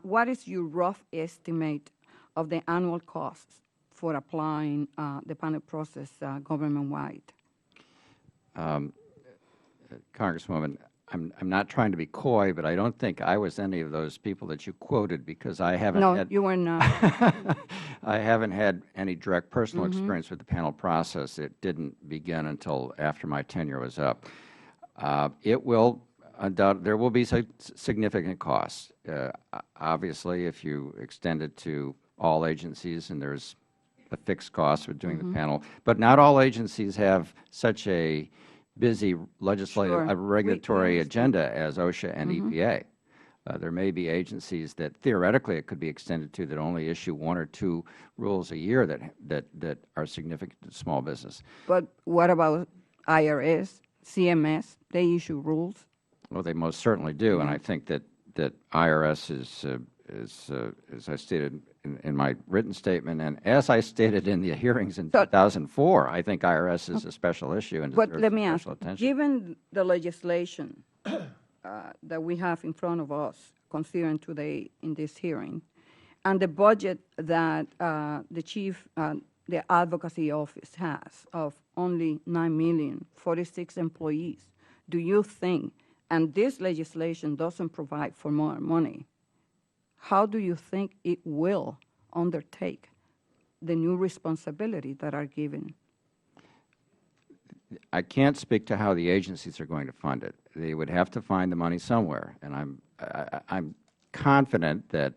what is your rough estimate of the annual costs for applying the panel process government-wide? Congresswoman, I'm not trying to be coy, but I don't think I was any of those people that you quoted, because I haven't No, you were not. I haven't had any direct personal experience with the panel process. It didn't begin until after my tenure was up. It will there will be significant costs. Obviously, if you extend it to all agencies, and there's a fixed cost with doing the panel, but not all agencies have such a busy legislative regulatory agenda as OSHA and EPA. There may be agencies that theoretically it could be extended to that only issue 1 or 2 rules a year that are significant to small business. But what about IRS, CMS? They issue rules? Well, they most certainly do, and I think that IRS is as I stated in my written statement, and as I stated in the hearings in 2004, I think IRS is a special issue and deserves special attention. Given the legislation that we have in front of us, considering today in this hearing, and the budget that the Advocacy Office has of only $9 million, 46 employees, do you think, and this legislation doesn't provide for more money, how do you think it will undertake the new responsibility that are given? I can't speak to how the agencies are going to fund it. They would have to find the money somewhere, and I'm confident that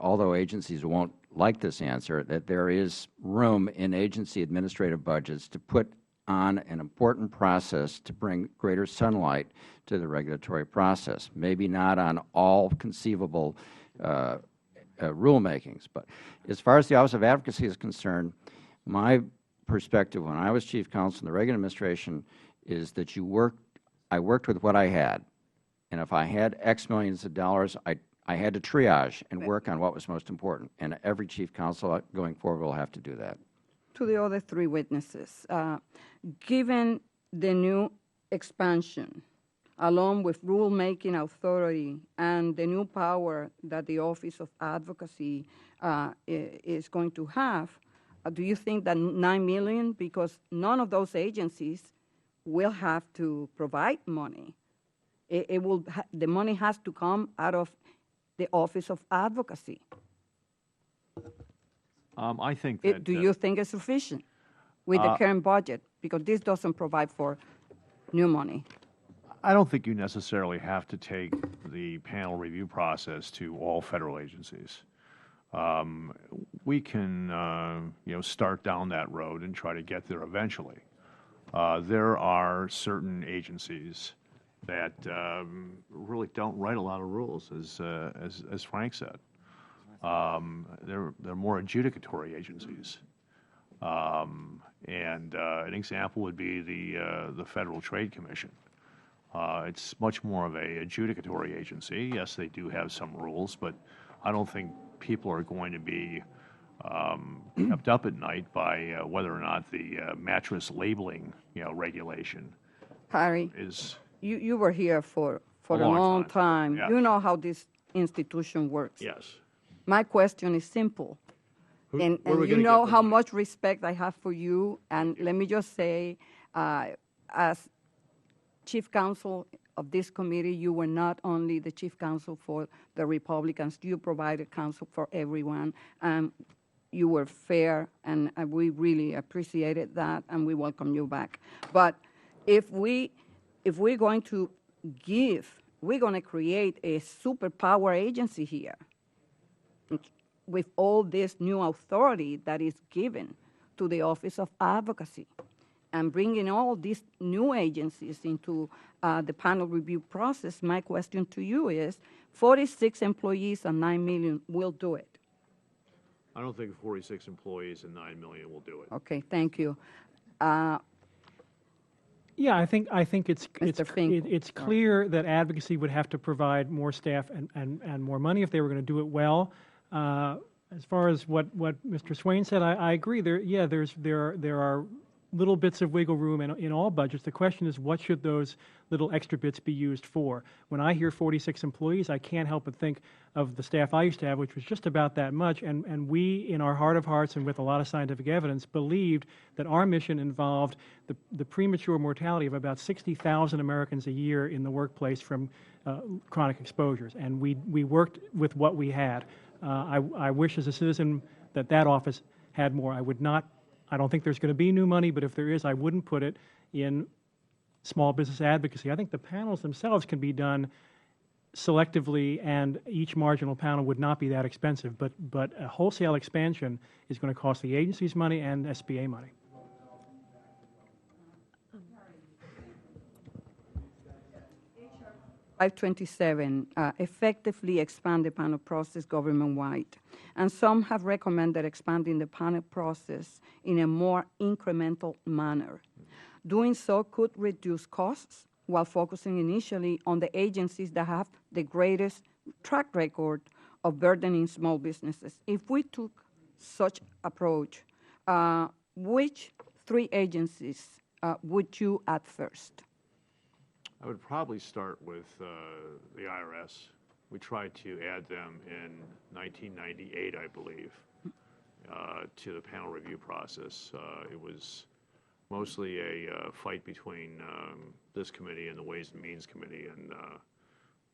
although agencies won't like this answer, that there is room in agency administrative budgets to put on an important process to bring greater sunlight to the regulatory process. Maybe not on all conceivable rulemakings. But as far as the Office of Advocacy is concerned, my perspective when I was Chief Counsel in the Reagan administration is that I worked with what I had. And if I had X millions of dollars, I had to triage and work on what was most important. And every Chief Counsel going forward will have to do that. To the other three witnesses, given the new expansion, along with rulemaking authority and the new power that the Office of Advocacy is going to have, do you think that $9 million, because none of those agencies will have to provide money, the money has to come out of the Office of Advocacy? I think that. Do you think it's sufficient with the current budget? Because this doesn't provide for new money. I don't think you necessarily have to take the panel review process to all Federal agencies. We can, start down that road and try to get there eventually. There are certain agencies that really don't write a lot of rules, as Frank said. They're more adjudicatory agencies. And an example would be the Federal Trade Commission. It's much more of a adjudicatory agency. Yes, they do have some rules, but I don't think people are going to be kept up at night by whether or not the mattress labeling, regulation Harry, is. you were here for a long time. Yeah. You know how this institution works. Yes. My question is simple. And you know how much respect I have for you. And let me just say, as Chief Counsel of this committee, you were not only the Chief Counsel for the Republicans, you provided counsel for everyone. You were fair, and we really appreciated that, and we welcome you back. But if we're going to we're going to create a superpower agency here with all this new authority that is given to the Office of Advocacy, and bringing all these new agencies into the panel review process. My question to you is, 46 employees and $9 million will do it? I don't think 46 employees and $9 million will do it. Okay, thank you. Yeah, I think it's Finkel. clear that advocacy would have to provide more staff and more money if they were going to do it well. As far as what Mr. Swain said, I agree. There are little bits of wiggle room in all budgets. The question is, what should those little extra bits be used for? When I hear 46 employees, I can't help but think of the staff I used to have, which was just about that much. And we, in our heart of hearts and with a lot of scientific evidence, believed that our mission involved the premature mortality of about 60,000 Americans a year in the workplace from chronic exposures. And we worked with what we had. I wish as a citizen that office had more. I don't think there's going to be new money, but if there is, I wouldn't put it in small business advocacy. I think the panels themselves can be done selectively, and each marginal panel would not be that expensive. But a wholesale expansion is going to cost the agencies money and SBA money. HR 527 effectively expand the panel process government-wide. And some have recommended expanding the panel process in a more incremental manner. Doing so could reduce costs while focusing initially on the agencies that have the greatest track record of burdening small businesses. If we took such approach, which three agencies would you add first? I would probably start with the IRS. We tried to add them in 1998, I believe, to the panel review process. It was mostly a fight between this committee and the Ways and Means Committee, and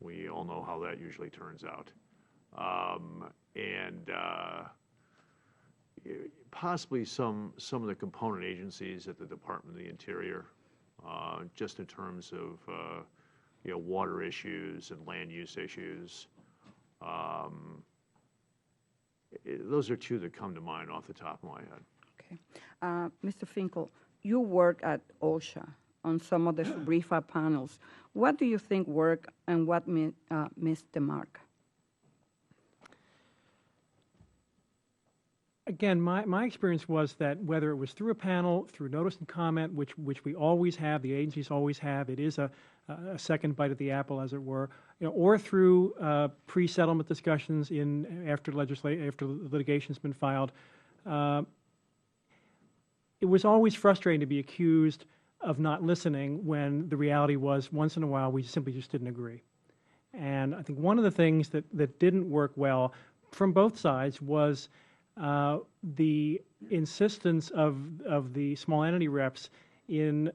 we all know how that usually turns out. And possibly some of the component agencies at the Department of the Interior, just in terms of water issues and land use issues. Those are two that come to mind off the top of my head. Okay. Mr. Finkel, you work at OSHA on some of the SBREFA panels. What do you think worked and what missed the mark? Again, my experience was that whether it was through a panel, through notice and comment, which we always have, the agencies always have, it is a second bite at the apple, as it were, or through pre-settlement discussions after litigation's been filed. It was always frustrating to be accused of not listening when the reality was once in a while we simply just didn't agree. And I think one of the things that didn't work well from both sides was the insistence of the small entity reps in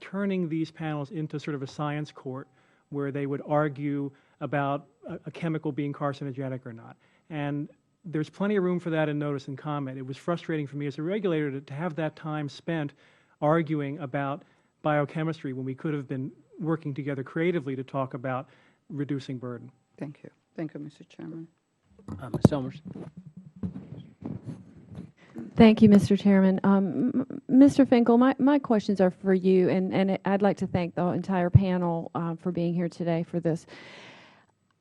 turning these panels into sort of a science court where they would argue about a chemical being carcinogenic or not. And there's plenty of room for that in notice and comment. It was frustrating for me as a regulator to have that time spent arguing about biochemistry when we could have been working together creatively to talk about reducing burden. Thank you. Thank you, Mr. Chairman. Ms. Somers. Thank you, Mr. Chairman. Mr. Finkel, my questions are for you, and I'd like to thank the entire panel for being here today for this.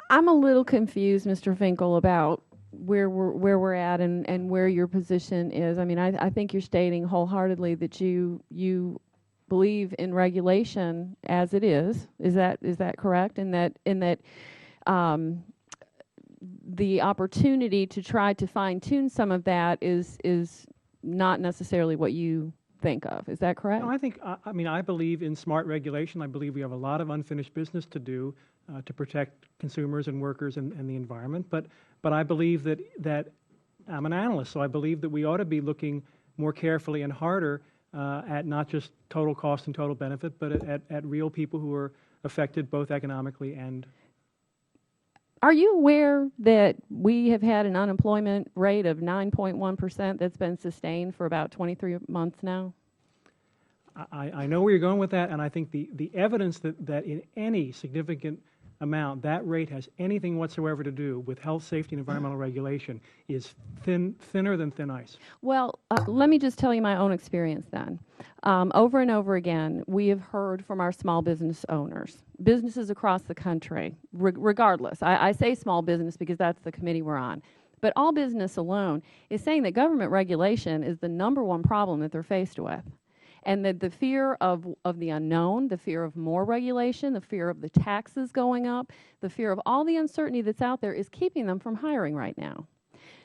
I'm a little confused, Mr. Finkel, about where we're at and where your position is. I mean, I think you're stating wholeheartedly that you believe in regulation as it is. Is that correct? And that the opportunity to try to fine-tune some of that is not necessarily what you think of. Is that correct? No, I believe in smart regulation. I believe we have a lot of unfinished business to do to protect consumers and workers and the environment. But I believe that I'm an analyst, so I believe that we ought to be looking more carefully and harder at not just total cost and total benefit, but at real people who are affected both economically and. Are you aware that we have had an unemployment rate of 9.1% that's been sustained for about 23 months now? I know where you're going with that, and I think the evidence that in any significant amount that rate has anything whatsoever to do with health, safety, and environmental regulation is thinner than thin ice. Well, let me just tell you my own experience then. Over and over again, we have heard from our small business owners, businesses across the country, regardless. I say small business because that's the committee we're on. But all business alone is saying that government regulation is the #1 problem that they're faced with. And that the fear of the unknown, the fear of more regulation, the fear of the taxes going up, the fear of all the uncertainty that's out there is keeping them from hiring right now.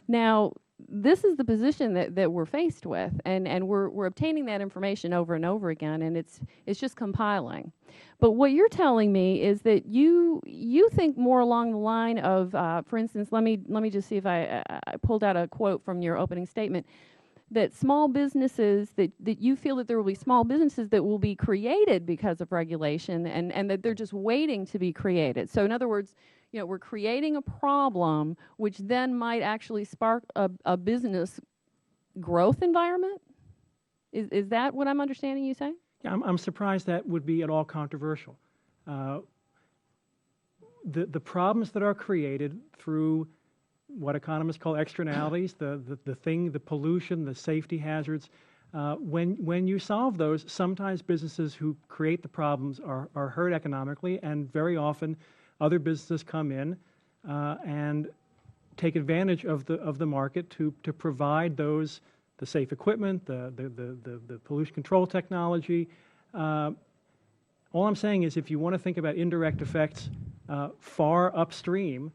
Now, this is the position that we're faced with, and we're obtaining that information over and over again, and it's just compiling. But what you're telling me is that you think more along the line of, for instance, let me just see if I pulled out a quote from your opening statement, that small businesses, that you feel that there will be small businesses that will be created because of regulation and that they're just waiting to be created. So in other words, we're creating a problem which then might actually spark a business growth environment? Is that what I'm understanding you say? Yeah, I'm surprised that would be at all controversial. The problems that are created through what economists call externalities, the pollution, the safety hazards. When you solve those, sometimes businesses who create the problems are hurt economically, and very often other businesses come in and take advantage of the market to provide the safe equipment, the pollution control technology. All I'm saying is if you want to think about indirect effects far upstream,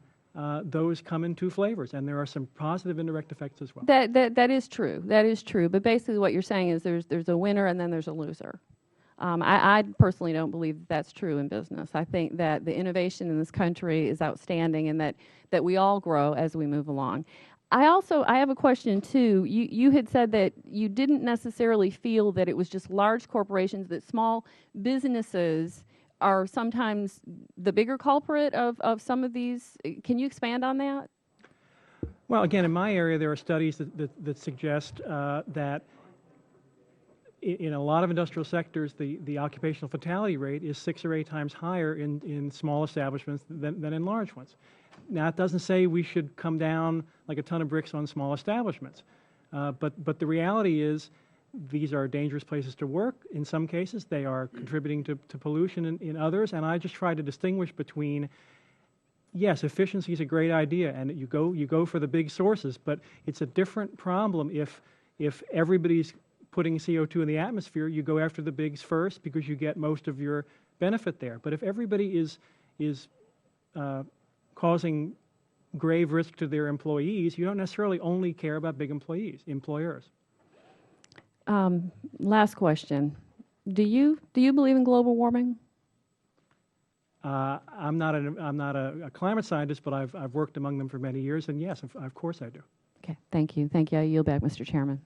those come in two flavors, and there are some positive indirect effects as well. That is true. That is true. But basically, what you're saying is there's a winner and then there's a loser. I personally don't believe that's true in business. I think that the innovation in this country is outstanding, and that we all grow as we move along. I have a question too. You had said that you didn't necessarily feel that it was just large corporations, that small businesses are sometimes the bigger culprit of some of these. Can you expand on that? Well, again, in my area, there are studies that suggest that in a lot of industrial sectors, the occupational fatality rate is 6 or 8 times higher in small establishments than in large ones. Now, it doesn't say we should come down like a ton of bricks on small establishments, but the reality is these are dangerous places to work. In some cases, they are contributing to pollution in others, and I just try to distinguish between, yes, efficiency is a great idea, and you go for the big sources, but it's a different problem if everybody's putting CO2 in the atmosphere. You go after the bigs first because you get most of your benefit there. But if everybody is causing grave risk to their employees, you don't necessarily only care about big employers. Last question. Do you believe in global warming? I'm not a climate scientist, but I've worked among them for many years, and yes, of course I do. Okay, thank you. Thank you. I yield back, Mr. Chairman.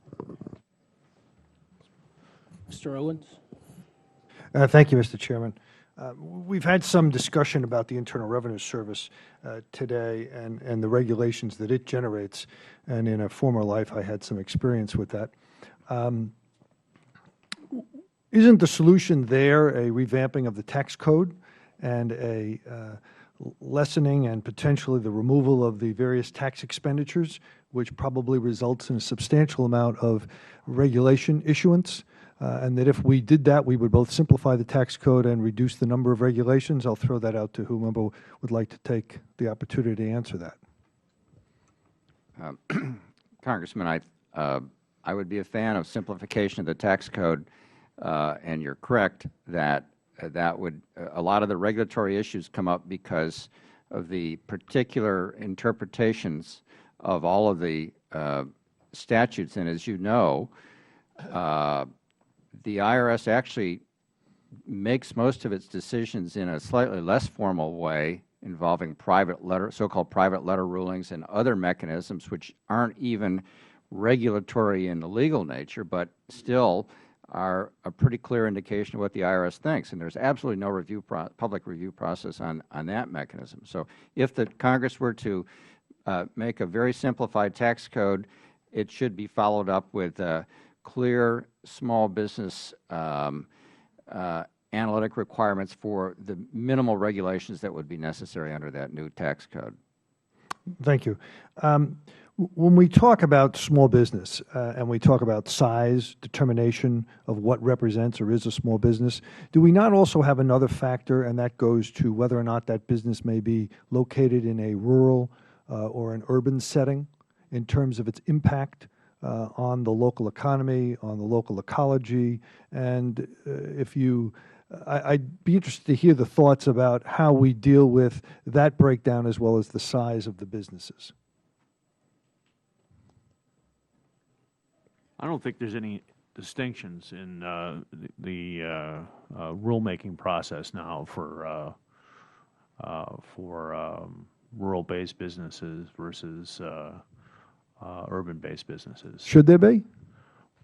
Mr. Owens? Thank you, Mr. Chairman. We've had some discussion about the Internal Revenue Service today and the regulations that it generates, and in a former life I had some experience with that. Isn't the solution there a revamping of the tax code and a lessening and potentially the removal of the various tax expenditures, which probably results in a substantial amount of regulation issuance? And that if we did that, we would both simplify the tax code and reduce the number of regulations. I'll throw that out to whomever would like to take the opportunity to answer that. Congressman, I would be a fan of simplification of the tax code, and you're correct that a lot of the regulatory issues come up because of the particular interpretations of all of the statutes. And as you know, the IRS actually makes most of its decisions in a slightly less formal way, involving so-called private letter rulings and other mechanisms which aren't even regulatory in the legal nature, but still are a pretty clear indication of what the IRS thinks. And there's absolutely no public review process on that mechanism. So if the Congress were to make a very simplified tax code, it should be followed up with clear small business analytic requirements for the minimal regulations that would be necessary under that new tax code. Thank you. When we talk about small business and we talk about size, determination of what represents or is a small business, do we not also have another factor, and that goes to whether or not that business may be located in a rural or an urban setting in terms of its impact on the local economy, on the local ecology? And I'd be interested to hear the thoughts about how we deal with that breakdown as well as the size of the businesses. I don't think there's any distinctions in the rulemaking process now for rural-based businesses versus urban-based businesses. Should there be?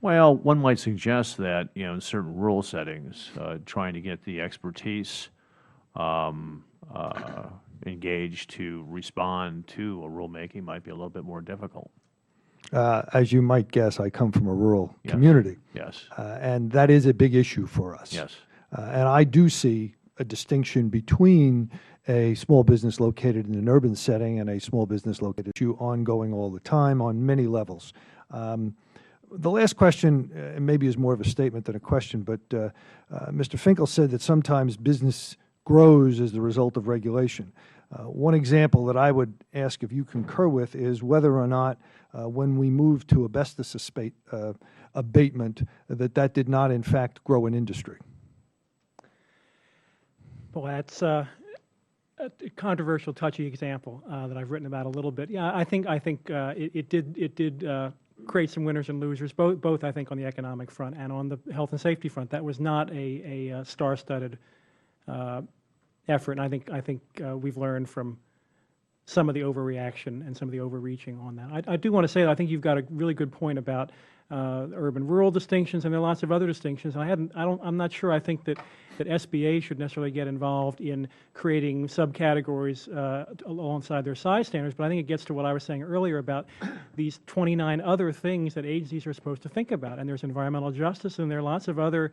Well, one might suggest that, in certain rural settings, trying to get the expertise engaged to respond to a rulemaking might be a little bit more difficult. As you might guess, I come from a rural community. Yes. And that is a big issue for us. Yes. And I do see a distinction between a small business located in an urban setting and a small business located issue ongoing all the time on many levels. The last question maybe is more of a statement than a question, but Mr. Finkel said that sometimes business grows as the result of regulation. One example that I would ask if you concur with is whether or not when we moved to asbestos abatement, that did not in fact grow an industry. Well, that's a controversial, touchy example that I've written about a little bit. Yeah, I think it did create some winners and losers, both I think on the economic front and on the health and safety front. That was not a star-studded effort, and I think we've learned from some of the overreaction and some of the overreaching on that. I do want to say that I think you've got a really good point about urban-rural distinctions, and there are lots of other distinctions. And I'm not sure I think that SBA should necessarily get involved in creating subcategories alongside their size standards, but I think it gets to what I was saying earlier about these 29 other things that agencies are supposed to think about. And there's environmental justice, and there are lots of other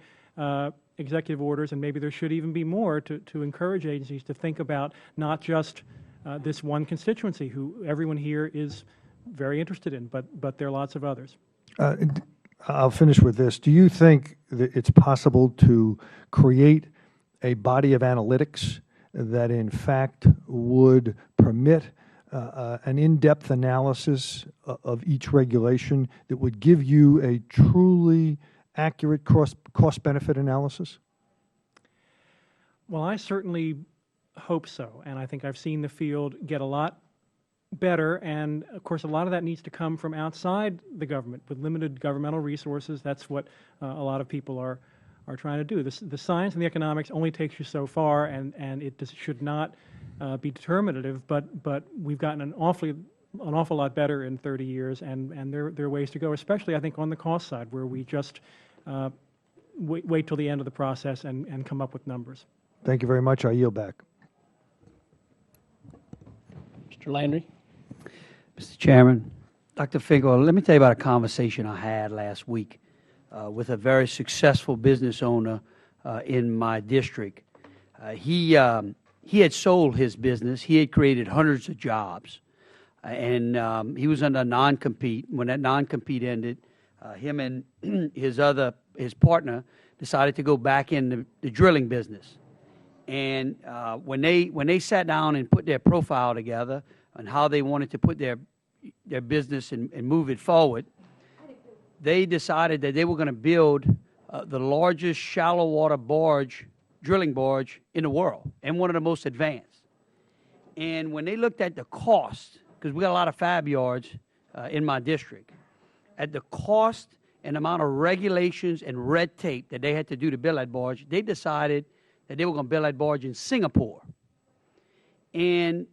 executive orders, and maybe there should even be more to encourage agencies to think about not just this one constituency who everyone here is very interested in, but there are lots of others. I'll finish with this. Do you think that it's possible to create a body of analytics that in fact would permit an in-depth analysis of each regulation that would give you a truly accurate cost-benefit analysis? Well, I certainly hope so, and I think I've seen the field get a lot better, and of course a lot of that needs to come from outside the government. With limited governmental resources, that's what a lot of people are trying to do. The science and the economics only takes you so far, and it should not be determinative, but we've gotten an awful lot better in 30 years, and there are ways to go, especially I think on the cost side, where we just wait till the end of the process and come up with numbers. Thank you very much. I yield back. Mr. Landry. Mr. Chairman, Dr. Finkel, let me tell you about a conversation I had last week with a very successful business owner in my district. He had sold his business. He had created hundreds of jobs, and he was under non-compete. When that non-compete ended, him and his partner decided to go back in the drilling business. And when they sat down and put their profile together on how they wanted to put their business and move it forward, they decided that they were going to build the largest shallow water drilling barge in the world, and one of the most advanced. And when they looked at the cost, because we got a lot of fab yards in my district, at the cost and amount of regulations and red tape that they had to do to build that barge, they decided that they were going to build that barge in Singapore. And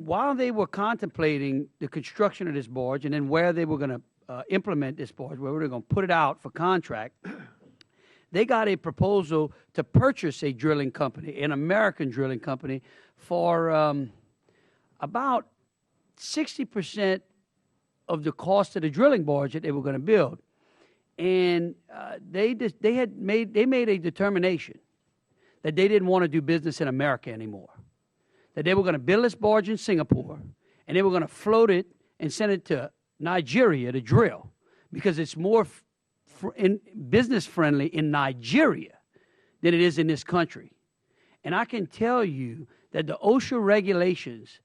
while they were contemplating the construction of this barge and then where they were going to implement this barge, where they were going to put it out for contract, they got a proposal to purchase a drilling company, an American drilling company, for about 60% of the cost of the drilling barge that they were going to build. And they made a determination that they didn't want to do business in America anymore, that they were going to build this barge in Singapore, and they were going to float it and send it to Nigeria to drill, because it's more business-friendly in Nigeria than it is in this country. And I can tell you that the OSHA regulations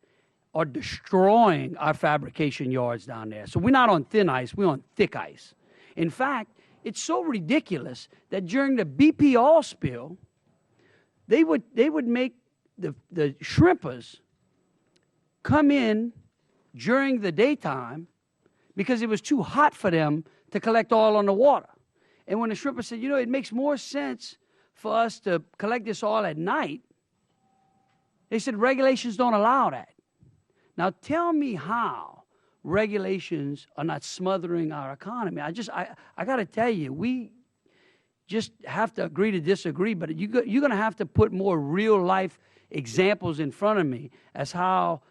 are destroying our fabrication yards down there. So we're not on thin ice, we're on thick ice. In fact, it's so ridiculous that during the BP oil spill, they would make the shrimpers come in during the daytime because it was too hot for them to collect oil on the water. And when the shrimper said, it makes more sense for us to collect this oil at night, they said regulations don't allow that. Now tell me how regulations are not smothering our economy. I got to tell you, we just have to agree to disagree, but you're going to have to put more real-life examples in front of me as how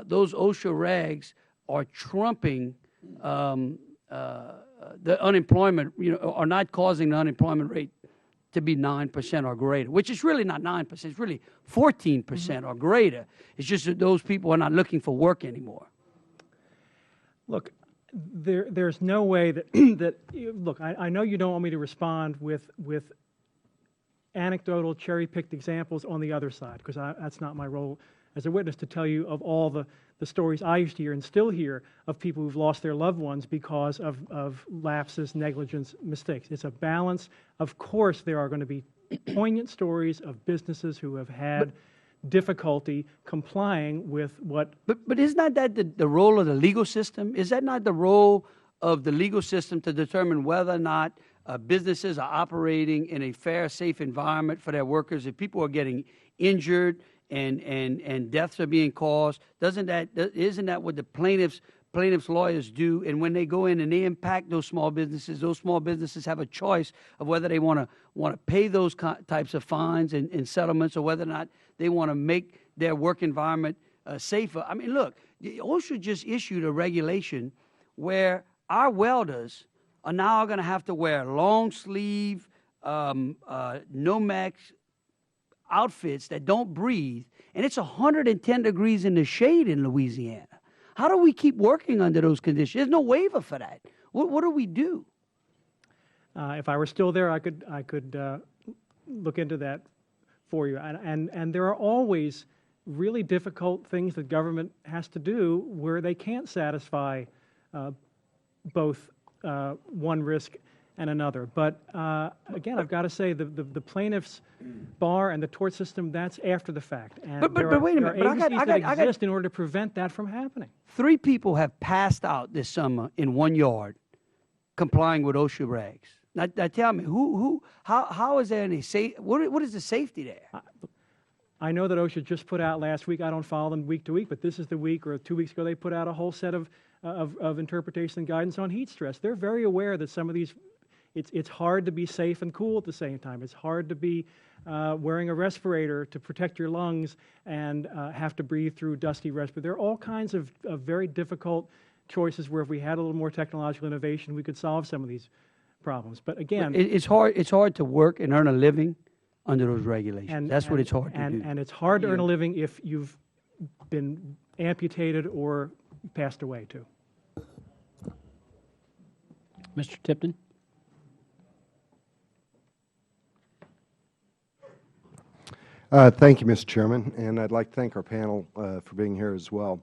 those OSHA regs are trumping the unemployment, are not causing the unemployment rate to be 9% or greater, which is really not 9%, it's really 14% or greater. It's just that those people are not looking for work anymore. Look, there's no way that, look, I know you don't want me to respond with anecdotal, cherry-picked examples on the other side, because that's not my role as a witness to tell you of all the stories I used to hear and still hear of people who've lost their loved ones because of lapses, negligence, mistakes. It's a balance. Of course, there are going to be poignant stories of businesses who have had difficulty complying with what... But isn't that the role of the legal system? Is that not the role of the legal system to determine whether or not businesses are operating in a fair, safe environment for their workers? If people are getting injured and deaths are being caused, isn't that what the plaintiffs lawyers do? And when they go in and they impact those small businesses have a choice of whether they want to pay those types of fines and settlements, or whether or not they want to make their work environment safer. I mean, look, OSHA just issued a regulation where our welders are now going to have to wear long sleeve Nomex outfits that don't breathe, and it's 110 degrees in the shade in Louisiana. How do we keep working under those conditions? There's no waiver for that. What do we do? If I were still there, I could look into that for you. And there are always really difficult things that government has to do where they can't satisfy both one risk and another. But again, I've got to say the plaintiff's bar and the tort system, that's after the fact. And But wait a minute. there are agencies that exist in order to prevent that from happening. 3 people have passed out this summer in one yard complying with OSHA regs. Now tell me, how is there any what is the safety there? I know that OSHA just put out last week, I don't follow them week to week, but this is the week, or 2 weeks ago, they put out a whole set of interpretation and guidance on heat stress. They're very aware that some of these, it's hard to be safe and cool at the same time. It's hard to be wearing a respirator to protect your lungs and have to breathe through dusty respirator. There are all kinds of very difficult choices where if we had a little more technological innovation, we could solve some of these problems. But again, it's hard to work and earn a living under those regulations. That's what it's hard to do. And it's hard to earn a living if you've been amputated or passed away too. Mr. Tipton? Thank you, Mr. Chairman, and I'd like to thank our panel for being here as well.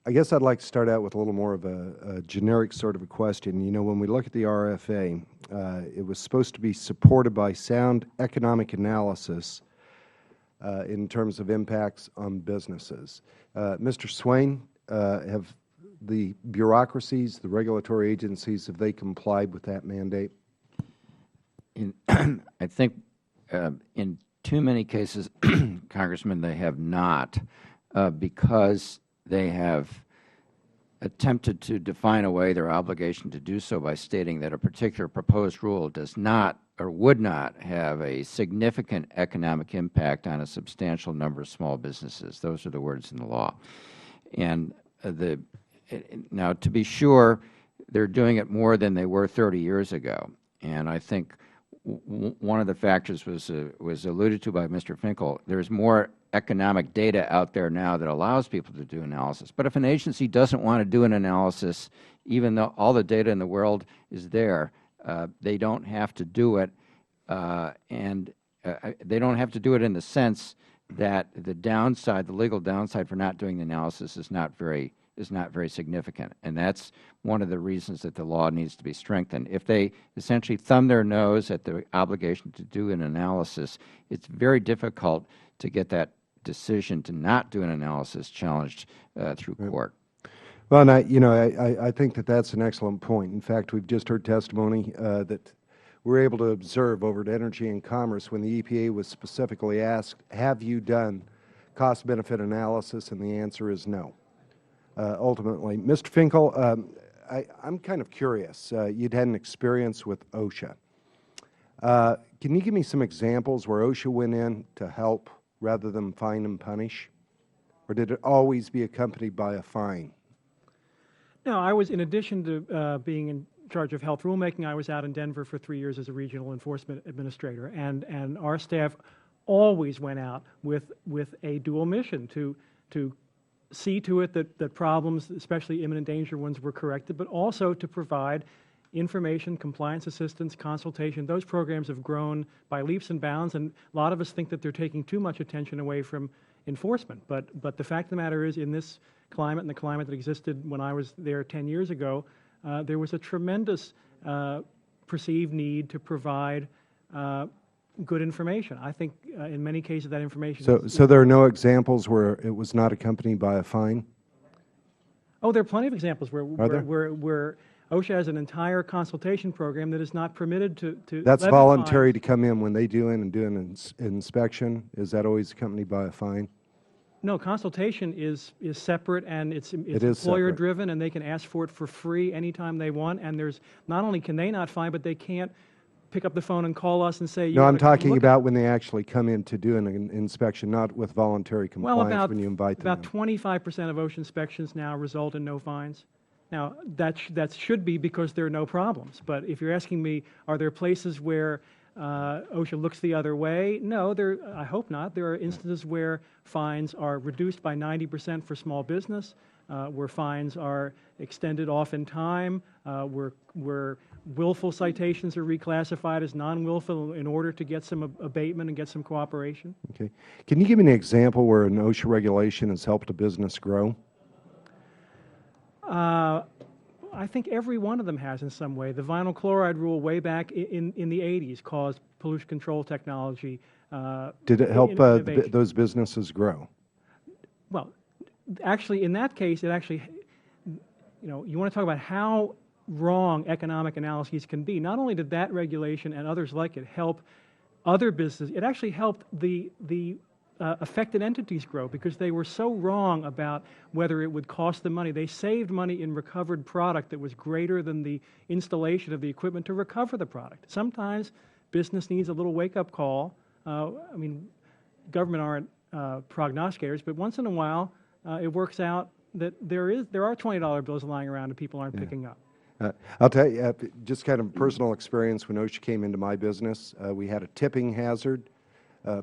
I guess I'd like to start out with a little more of a generic sort of a question. You know, when we look at the RFA, it was supposed to be supported by sound economic analysis in terms of impacts on businesses. Mr. Swain, have the bureaucracies, the regulatory agencies, have they complied with that mandate? I think in too many cases, Congressman, they have not, because they have attempted to define away their obligation to do so by stating that a particular proposed rule does not or would not have a significant economic impact on a substantial number of small businesses. Those are the words in the law. And now, to be sure, they're doing it more than they were 30 years ago. And I think one of the factors was alluded to by Mr. Finkel. There's more economic data out there now that allows people to do analysis. But if an agency doesn't want to do an analysis, even though all the data in the world is there, they don't have to do it, and they don't have to do it in the sense that the downside, the legal downside for not doing the analysis is not very significant. And that's one of the reasons that the law needs to be strengthened. If they essentially thumb their nose at the obligation to do an analysis, it's very difficult to get that decision to not do an analysis challenged through court. Well, and I think that that's an excellent point. In fact, we've just heard testimony that we're able to observe over at Energy and Commerce when the EPA was specifically asked, have you done cost-benefit analysis, and the answer is no. Ultimately, Mr. Finkel, I'm kind of curious. You'd had an experience with OSHA. Can you give me some examples where OSHA went in to help rather than fine and punish? Or did it always be accompanied by a fine? No, I was, in addition to being in charge of health rulemaking, I was out in Denver for 3 years as a regional enforcement administrator. And our staff always went out with a dual mission to see to it that problems, especially imminent danger ones, were corrected, but also to provide information, compliance assistance, consultation. Those programs have grown by leaps and bounds, and a lot of us think that they're taking too much attention away from enforcement. But the fact of the matter is, in this climate and the climate that existed when I was there 10 years ago, there was a tremendous perceived need to provide good information. I think in many cases that information So there are no examples where it was not accompanied by a fine? Oh, there are plenty of examples where OSHA has an entire consultation program that is not permitted to That's levy voluntary fines. to come in when they do in and do an inspection. Is that always accompanied by a fine? No, consultation is separate, and it's is employer driven, and they can ask for it for free anytime they want. And there's not only can they not fine, but they can't pick up the phone and call us and say, No, I'm talking about when they actually come in to do an inspection, not with voluntary compliance when you invite them about 25% of OSHA inspections now result in no fines. Now, that should be because there are no problems. But if you're asking me, are there places where OSHA looks the other way? No, I hope not. There are instances where fines are reduced by 90% for small business, where fines are extended off in time, where willful citations are reclassified as non-willful in order to get some abatement and get some cooperation. Okay. Can you give me an example where an OSHA regulation has helped a business grow? I think every one of them has in some way. The vinyl chloride rule way back in the 80s caused pollution control technology. Did it help those businesses grow? Well, actually, in that case, it actually, you want to talk about how wrong economic analyses can be. Not only did that regulation and others like it help other businesses, it actually helped the affected entities grow because they were so wrong about whether it would cost them money. They saved money in recovered product that was greater than the installation of the equipment to recover the product. Sometimes business needs a little wake-up call. I mean, government aren't prognosticators, but once in a while it works out that there are $20 bills lying around and people aren't picking up. I'll tell you, just kind of personal experience when OSHA came into my business, we had a tipping hazard.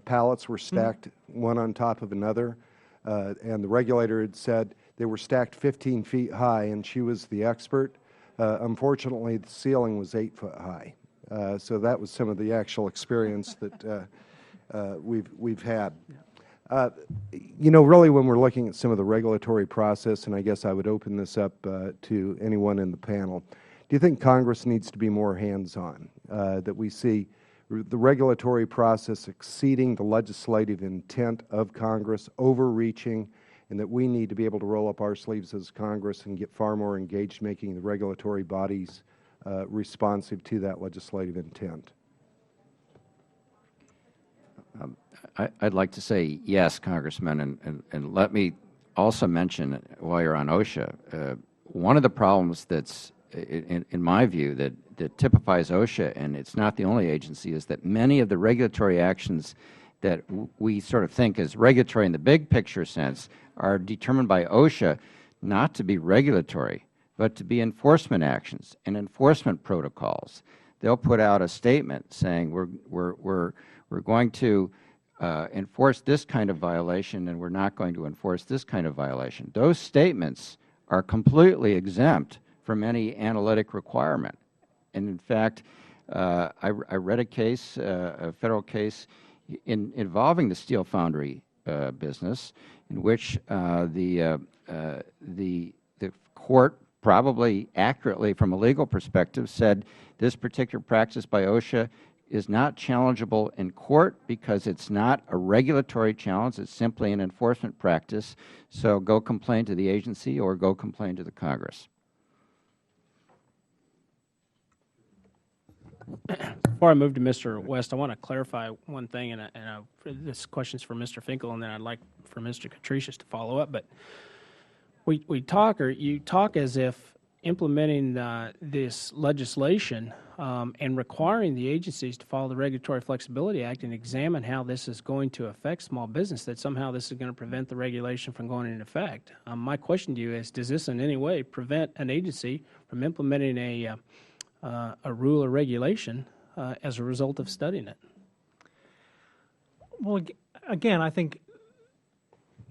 Pallets were stacked one on top of another, and the regulator had said they were stacked 15 feet high, and she was the expert. Unfortunately, the ceiling was 8 foot high. So that was some of the actual experience that we've had. Really when we're looking at some of the regulatory process, and I guess I would open this up to anyone in the panel, do you think Congress needs to be more hands-on, that we see the regulatory process exceeding the legislative intent of Congress, overreaching, and that we need to be able to roll up our sleeves as Congress and get far more engaged making the regulatory bodies responsive to that legislative intent? I'd like to say yes, Congressman, and let me also mention, while you're on OSHA, one of the problems that's, in my view, that typifies OSHA, and it's not the only agency, is that many of the regulatory actions that we sort of think as regulatory in the big picture sense are determined by OSHA not to be regulatory, but to be enforcement actions and enforcement protocols. They'll put out a statement saying we're going to enforce this kind of violation and we're not going to enforce this kind of violation. Those statements are completely exempt from any analytic requirement. And in fact, I read a case, a federal case involving the steel foundry business, in which the court, probably accurately from a legal perspective, said this particular practice by OSHA is not challengeable in court because it's not a regulatory challenge, it's simply an enforcement practice, so go complain to the agency or go complain to the Congress. Before I move to Mr. West, I want to clarify one thing, and this question is for Mr. Finkel, and then I'd like for Mr. Catricius to follow up. But you talk as if implementing this legislation and requiring the agencies to follow the Regulatory Flexibility Act and examine how this is going to affect small business, that somehow this is going to prevent the regulation from going into effect. My question to you is, does this in any way prevent an agency from implementing a rule or regulation as a result of studying it? Well, again, I think,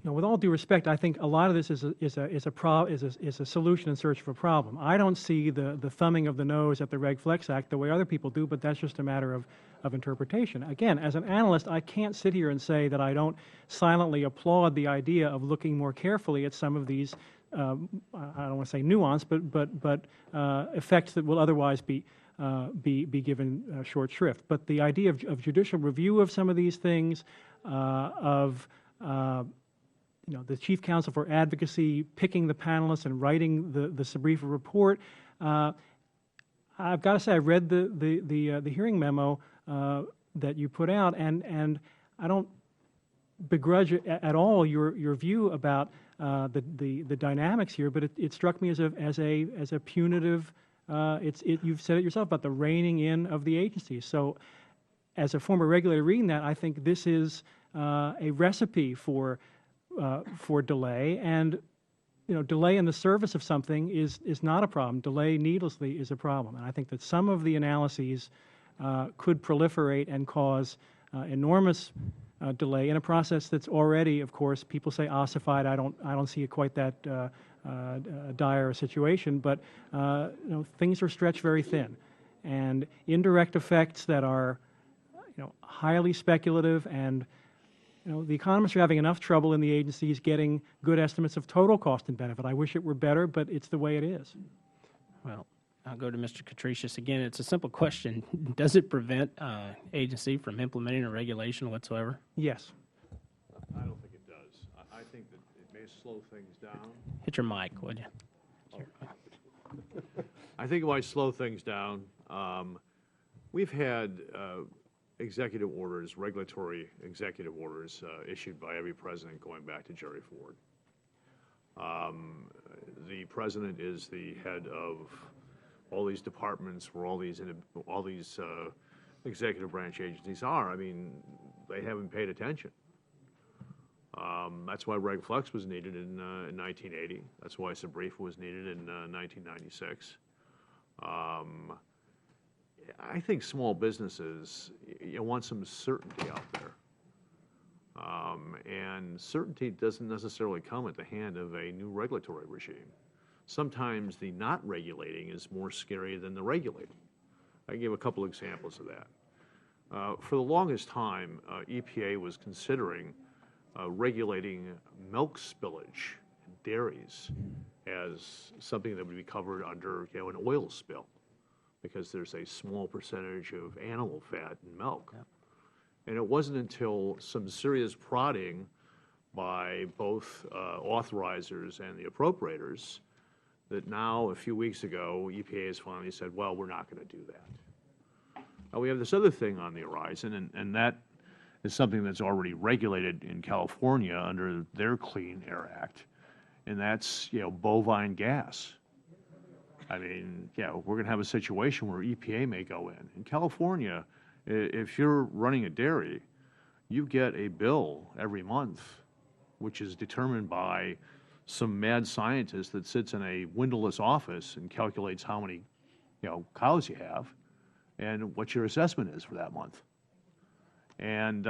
with all due respect, I think a lot of this is a solution in search of a problem. I don't see the thumbing of the nose at the Reg Flex Act the way other people do, but that's just a matter of interpretation. Again, as an analyst, I can't sit here and say that I don't silently applaud the idea of looking more carefully at some of these I don't want to say nuance, but effects that will otherwise be given short shrift. But the idea of judicial review of some of these things, the Chief Counsel for Advocacy picking the panelists and writing the SBREFA report, I've got to say I read the hearing memo that you put out, and I don't begrudge at all your view about the dynamics here, but it struck me as a punitive. You've said it yourself about the reining in of the agency. So, as a former regulator reading that, I think this is a recipe for delay, and delay in the service of something is not a problem. Delay needlessly is a problem, and I think that some of the analyses could proliferate and cause enormous delay in a process that's already, of course, people say ossified. I don't see it quite that dire a situation, but things are stretched very thin. And indirect effects that are highly speculative, and the economists are having enough trouble in the agencies getting good estimates of total cost and benefit. I wish it were better, but it's the way it is. Well, I'll go to Mr. Catricius again. It's a simple question. Does it prevent agency from implementing a regulation whatsoever? Yes. I don't think it does. I think that it may slow things down. Hit your mic, would you? I think it might slow things down. We've had executive orders, regulatory executive orders issued by every president going back to Jerry Ford. The president is the head of all these departments where all these executive branch agencies are. I mean, they haven't paid attention. That's why Reg Flex was needed in 1980. That's why SBREFA was needed in 1996. I think small businesses, want some certainty out there. And certainty doesn't necessarily come at the hand of a new regulatory regime. Sometimes the not regulating is more scary than the regulating. I can give a couple examples of that. For the longest time, EPA was considering regulating milk spillage in dairies as something that would be covered under an oil spill, because there's a small percentage of animal fat in milk. Yep. And it wasn't until some serious prodding by both authorizers and the appropriators that now, a few weeks ago, EPA has finally said, well, we're not going to do that. Now, we have this other thing on the horizon, and that is something that's already regulated in California under their Clean Air Act, and that's, bovine gas. I mean, we're going to have a situation where EPA may go in. In California, if you're running a dairy, you get a bill every month, which is determined by some mad scientist that sits in a windowless office and calculates how many, cows you have and what your assessment is for that month. And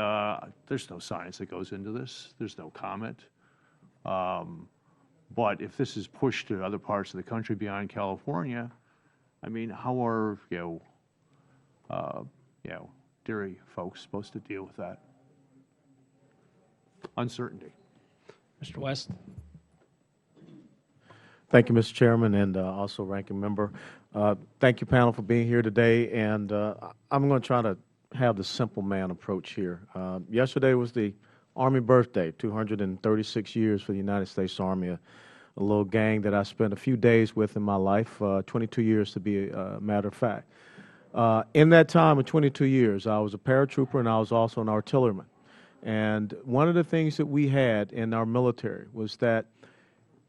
there's no science that goes into this. There's no comment. But if this is pushed to other parts of the country beyond California, I mean, how are dairy folks supposed to deal with that? Uncertainty. Mr. West. Thank you, Mr. Chairman, and also Ranking Member. Thank you, panel, for being here today. And I'm going to try to have the simple man approach here. Yesterday was the Army birthday, 236 years for the United States Army, a little gang that I spent a few days with in my life, 22 years to be a matter of fact. In that time of 22 years, I was a paratrooper and I was also an artilleryman. And one of the things that we had in our military was that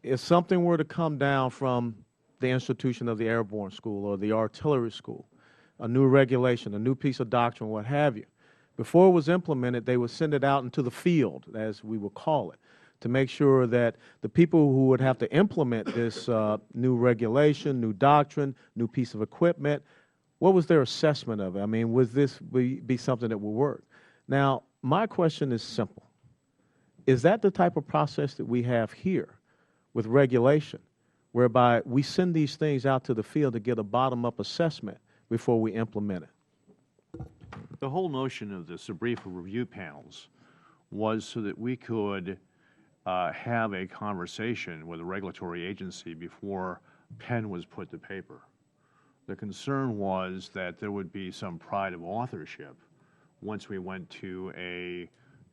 if something were to come down from the institution of the airborne school or the artillery school, a new regulation, a new piece of doctrine, what have you, before it was implemented, they would send it out into the field, as we would call it, to make sure that the people who would have to implement this new regulation, new doctrine, new piece of equipment, what was their assessment of it? I mean, would this be something that would work? Now, my question is simple. Is that the type of process that we have here with regulation, whereby we send these things out to the field to get a bottom-up assessment before we implement it? The whole notion of the SBREFA review panels was so that we could have a conversation with a regulatory agency before pen was put to paper. The concern was that there would be some pride of authorship once we went to a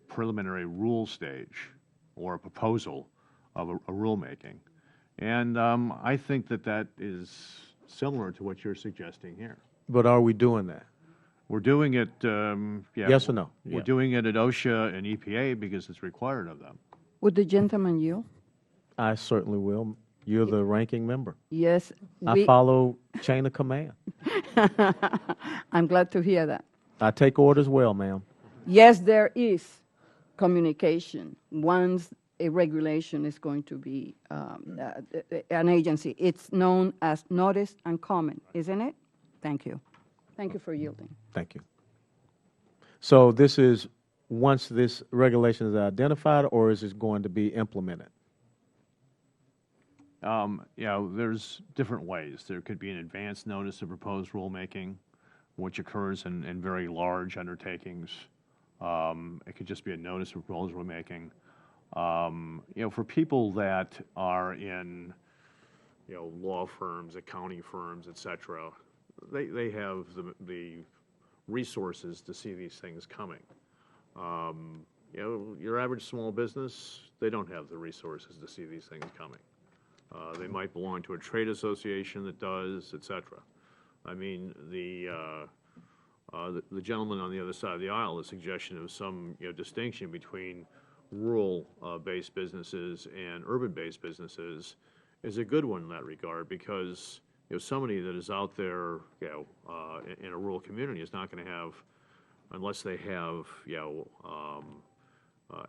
preliminary rule stage or a proposal of a rulemaking. And I think that that is similar to what you're suggesting here. But are we doing that? We're doing it, yes or no? We're doing it at OSHA and EPA because it's required of them. Would the gentleman yield? I certainly will. You're the ranking member. Yes. I follow chain of command. I'm glad to hear that. I take orders well, ma'am. Yes, there is communication once a regulation is going to be an agency. It's known as notice and comment, isn't it? Thank you. Thank you for yielding. Thank you. So this is once this regulation is identified, or is it going to be implemented? there's different ways. There could be an advance notice of proposed rulemaking, which occurs in very large undertakings. It could just be a notice of proposed rulemaking. For people that are in, law firms, accounting firms, et cetera, they have the resources to see these things coming. Your average small business, they don't have the resources to see these things coming. They might belong to a trade association that does, et cetera. I mean, the gentleman on the other side of the aisle, the suggestion of some distinction between rural-based businesses and urban-based businesses is a good one in that regard, because somebody that is out there in a rural community is not going to have, unless they have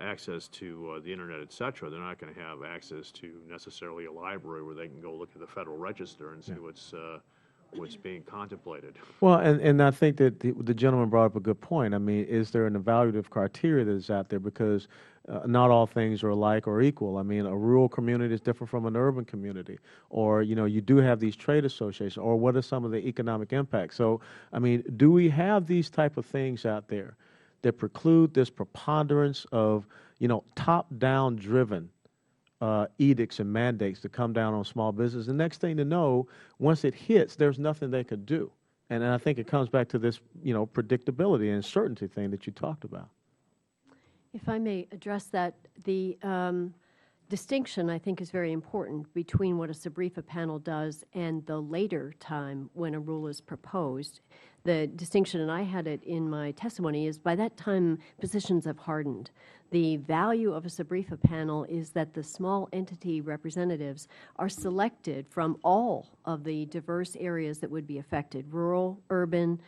access to the internet, et cetera, they're not going to have access to necessarily a library where they can go look at the Federal Register and see what's being contemplated. Well, and I think that the gentleman brought up a good point. I mean, is there an evaluative criteria that is out there? Because not all things are alike or equal. I mean, a rural community is different from an urban community. Or, you do have these trade associations. Or what are some of the economic impacts? So, I mean, do we have these type of things out there that preclude this preponderance of, top-down driven edicts and mandates to come down on small business? The next thing to know, once it hits, there's nothing they could do. And I think it comes back to this, predictability and certainty thing that you talked about. If I may address that, the distinction, I think, is very important between what a SBREFA panel does and the later time when a rule is proposed. The distinction, and I had it in my testimony, is by that time positions have hardened. The value of a SBREFA panel is that the small entity representatives are selected from all of the diverse areas that would be affected, rural, urban,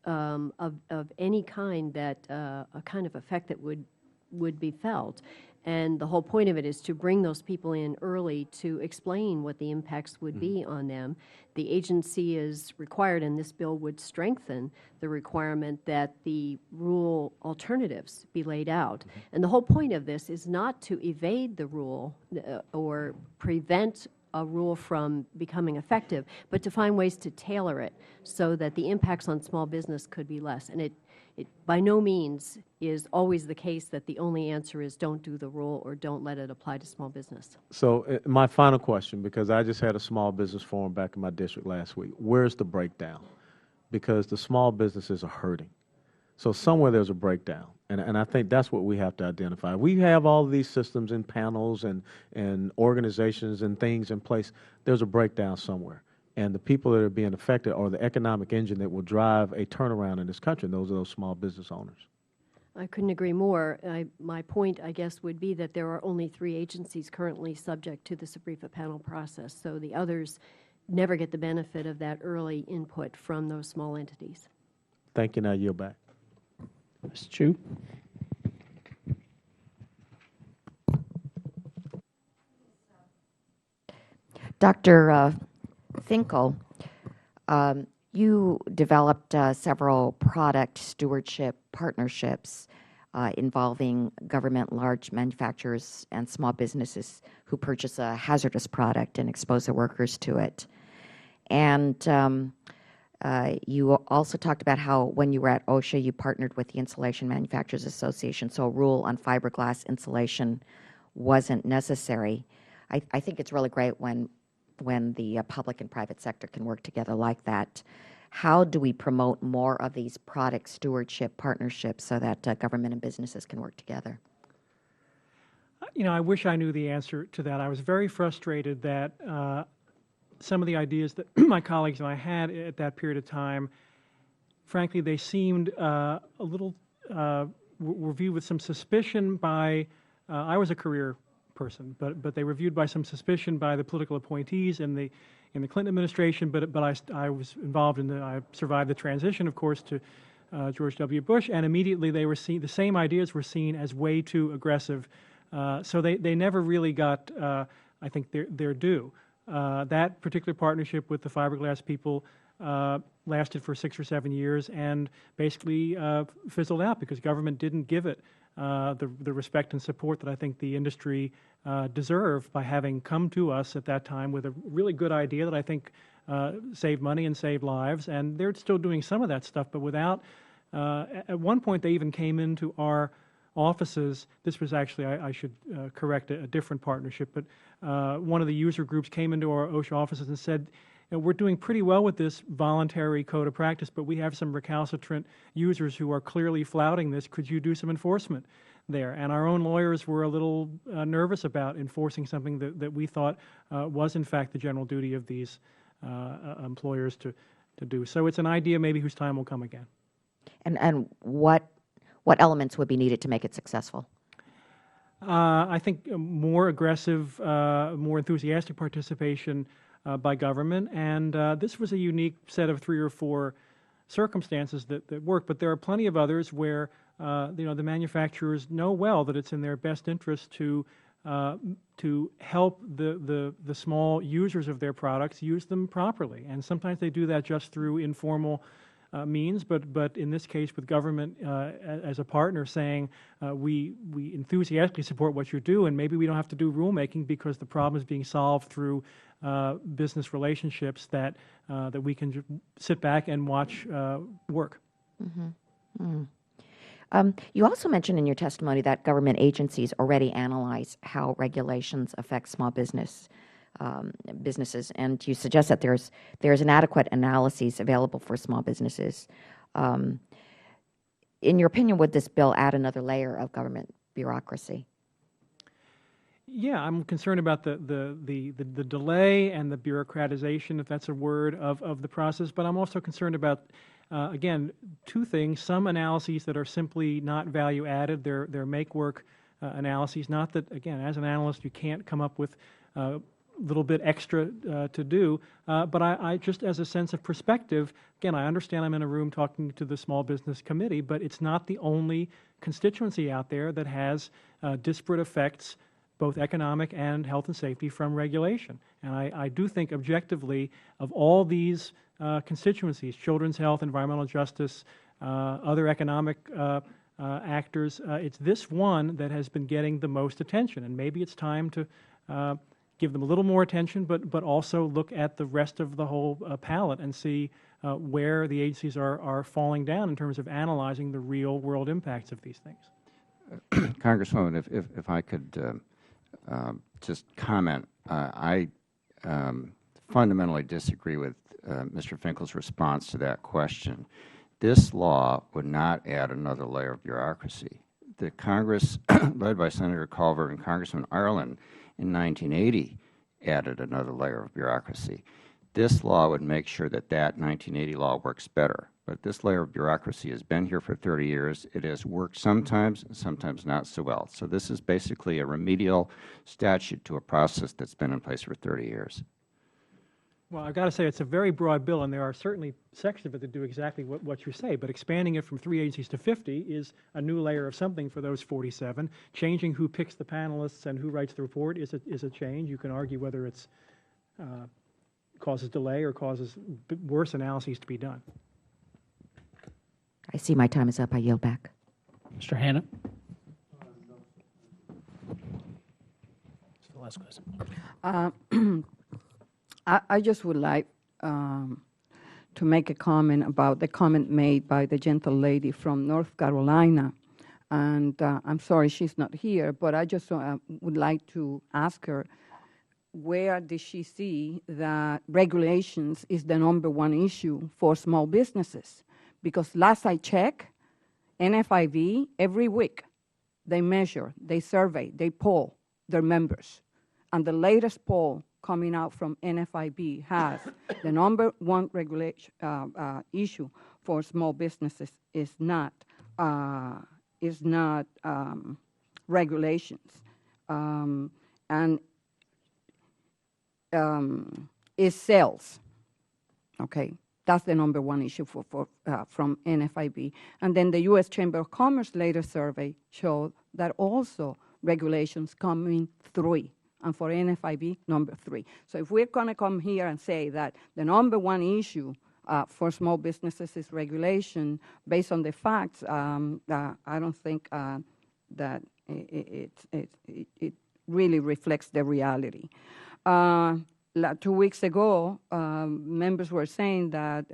of any kind that, a kind of effect that would be felt. And the whole point of it is to bring those people in early to explain what the impacts would be on them. The agency is required, and this bill would strengthen the requirement that the rule alternatives be laid out. And the whole point of this is not to evade the rule or prevent a rule from becoming effective, but to find ways to tailor it so that the impacts on small business could be less. And it by no means is always the case that the only answer is don't do the rule or don't let it apply to small business. So my final question, because I just had a small business forum back in my district last week, where's the breakdown? Because the small businesses are hurting. So somewhere there's a breakdown. And I think that's what we have to identify. We have all of these systems and panels and organizations and things in place. There's a breakdown somewhere. And the people that are being affected are the economic engine that will drive a turnaround in this country, and those are those small business owners. I couldn't agree more. My point, I guess, would be that there are only 3 agencies currently subject to the SBREFA panel process, so the others never get the benefit of that early input from those small entities. Thank you. Now yield back. Mr. Chu. Dr. Finkel, you developed several product stewardship partnerships involving government, large manufacturers, and small businesses who purchase a hazardous product and expose their workers to it. And you also talked about how when you were at OSHA, you partnered with the Insulation Manufacturers Association, so a rule on fiberglass insulation wasn't necessary. I think it's really great when the public and private sector can work together like that. How do we promote more of these product stewardship partnerships so that government and businesses can work together? I wish I knew the answer to that. I was very frustrated that some of the ideas that my colleagues and I had at that period of time, frankly, they seemed a little, were viewed with some suspicion by, I was a career person, but they were viewed by some suspicion by the political appointees in the Clinton administration, but I was involved in I survived the transition, of course, to George W. Bush, and immediately they were seen, the same ideas were seen as way too aggressive. So they never really got, I think, their due. That particular partnership with the fiberglass people lasted for 6 or 7 years and basically fizzled out because government didn't give it the respect and support that I think the industry deserved by having come to us at that time with a really good idea that I think saved money and saved lives. And they're still doing some of that stuff, but without, at one point they even came into our offices. This was actually, I should correct a different partnership, but one of the user groups came into our OSHA offices and said, you know, we're doing pretty well with this voluntary code of practice, but we have some recalcitrant users who are clearly flouting this. Could you do some enforcement there? And our own lawyers were a little nervous about enforcing something that we thought was in fact the general duty of these employers to do. So it's an idea maybe whose time will come again. And what elements would be needed to make it successful? I think more aggressive, more enthusiastic participation by government, and this was a unique set of 3 or 4 circumstances that work. But there are plenty of others where you know, the manufacturers know well that it's in their best interest to help the small users of their products use them properly, and sometimes they do that just through informal means, but in this case with government as a partner saying we enthusiastically support what you do, and maybe we don't have to do rulemaking because the problem is being solved through business relationships that we can sit back and watch work. Mm-hmm. Mm. You also mentioned in your testimony that government agencies already analyze how regulations affect small businesses, and you suggest that there's inadequate analyses available for small businesses. In your opinion, would this bill add another layer of government bureaucracy? Yeah, I'm concerned about the delay and the bureaucratization, if that's a word, of the process. But I'm also concerned about, again, 2 things: some analyses that are simply not value added. They're make work analyses. Not that, again, as an analyst, you can't come up with little bit extra to do, but I just as a sense of perspective, again, I understand I'm in a room talking to the Small Business Committee, but it's not the only constituency out there that has disparate effects, both economic and health and safety, from regulation. And I do think objectively of all these constituencies, children's health, environmental justice, other economic actors, it's this one that has been getting the most attention, and maybe it's time to give them a little more attention, but also look at the rest of the whole palette and see where the agencies are falling down in terms of analyzing the real world impacts of these things. Congresswoman, if I could just comment, I fundamentally disagree with Mr. Finkel's response to that question. This law would not add another layer of bureaucracy. The Congress, led by Senator Culver and Congressman Ireland, in 1980 added another layer of bureaucracy. This law would make sure that 1980 law works better. But this layer of bureaucracy has been here for 30 years. It has worked sometimes and sometimes not so well. So this is basically a remedial statute to a process that's been in place for 30 years. Well, I've got to say it's a very broad bill, and there are certainly sections of it that do exactly what you say, but expanding it from 3 agencies to 50 is a new layer of something for those 47. Changing who picks the panelists and who writes the report is a change. You can argue whether it's causes delay or causes worse analyses to be done. I see my time is up. I yield back. Mr. Hanna. That's the last question. I just would like to make a comment about the comment made by the gentle lady from North Carolina. And I'm sorry she's not here, but I just would like to ask her, where did she see that regulations is the #1 issue for small businesses? Because last I checked, NFIB, every week, they measure, they survey, they poll their members. And the latest poll coming out from NFIB has the #1 regulation issue for small businesses is not regulations, and is sales. Okay, that's the #1 issue from NFIB. And then the U.S. Chamber of Commerce later survey showed that also regulations come in 3. And for NFIB, #3. So if we're going to come here and say that the #1 issue for small businesses is regulation. Based on the facts, I don't think that it really reflects the reality. 2 weeks ago, members were saying that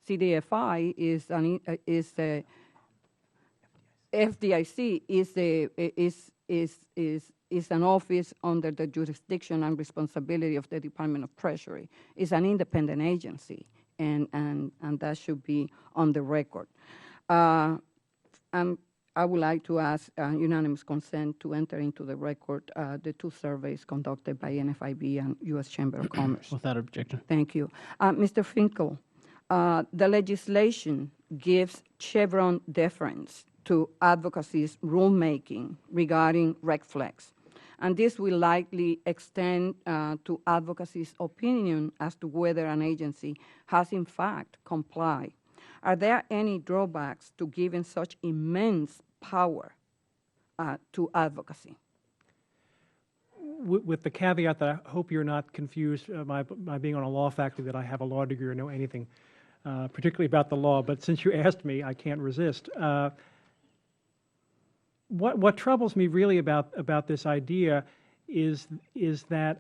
CDFI is a FDIC is an office under the jurisdiction and responsibility of the Department of Treasury. It's an independent agency, and that should be on the record. And I would like to ask unanimous consent to enter into the record the 2 surveys conducted by NFIB and U.S. Chamber of Commerce. Without objection. Thank you. Mr. Finkel, the legislation gives Chevron deference to advocacy's rulemaking regarding red flags, and this will likely extend to advocacy's opinion as to whether an agency has in fact complied. Are there any drawbacks to giving such immense power to advocacy? With the caveat that I hope you're not confused by being on a law faculty that I have a law degree or know anything particularly about the law, but since you asked me, I can't resist. What troubles me really about this idea is that